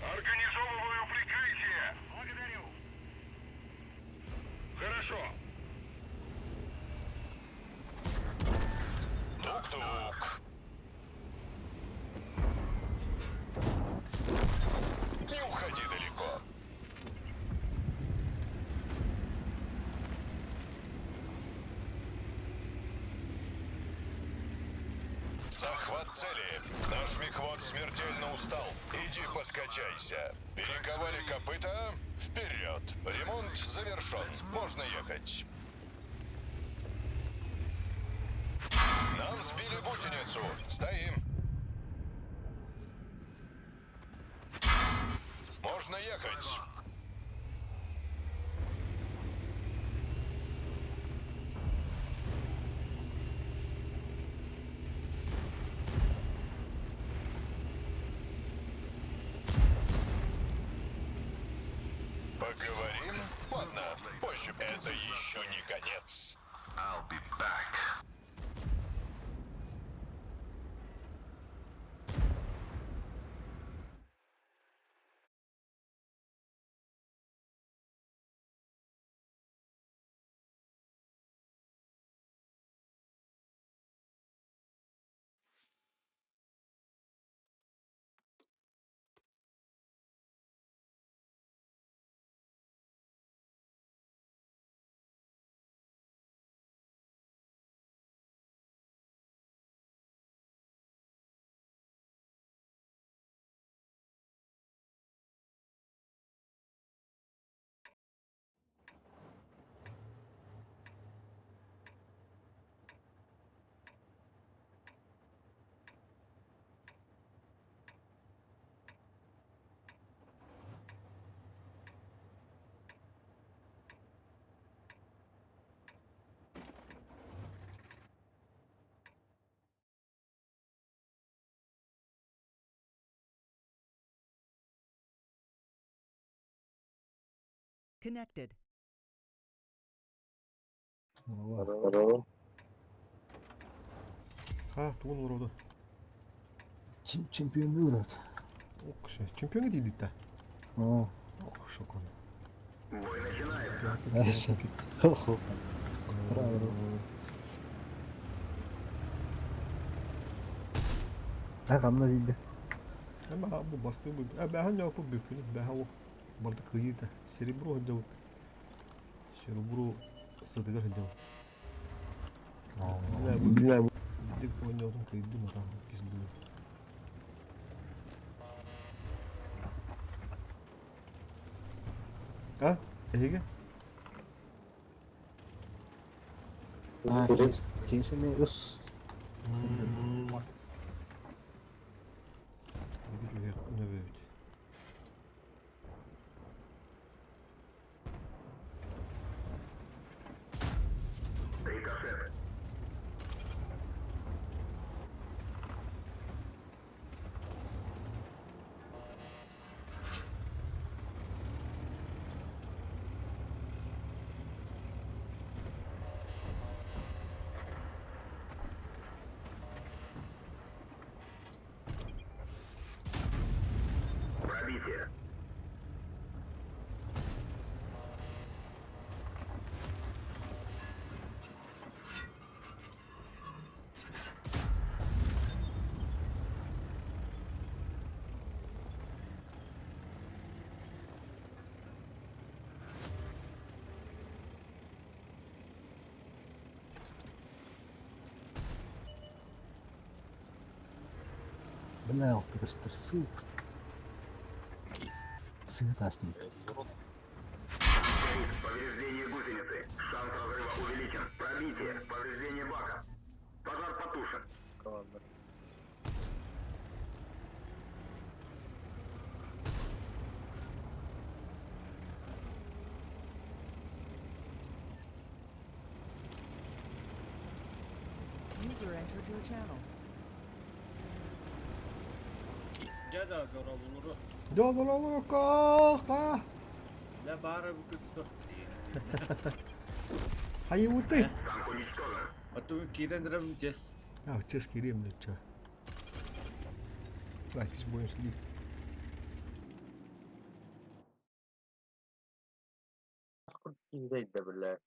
Организовываю прикрытие. Благодарю. Хорошо. Тук-тук. Не уходи далеко. Захват цели. Наш мехвод смертельно устал. Иди подкачайся. Перековали копыта. Вперед. Ремонт завершен. Можно ехать. Нам сбили гусеницу. Стоим. ехать. Поговорим? Ладно, позже. Это еще не конец. Connected. Ha, tuğun var orada. Чемпионы брат. Ох, şey, çempiyon değil de. О, Oh, şok oldu. Бой начинается. знаешь, хо-хо. Правильно. Ағамна дейді. Ama bu bastığı bu. Ben hangi yapıp büyükünü? Ben o barda kıyı da. Cerebro hocam. Cerebro sıdıgar hocam. Ne bu? Dik oynadım kıydı mı tamam. Biz bunu. Ha? Ege? Кейсіме ұс. Bir üye ne böyle? Рикошет. Пробитие. Бля, просто суп. Сыгатастник. Повреждение гусеницы. Шанс разрыва увеличен. Пробитие. Повреждение бака. Пожар потушен. User entered your channel. Gel buluru. Dolu kalk ha. Ne bari bu kutlu. Hayır utai. Танк уничтожен. Atı kirendiririm Jess. Ya çes gireyim de ça. Belki bu oyun değil. İzdeydi de böyle.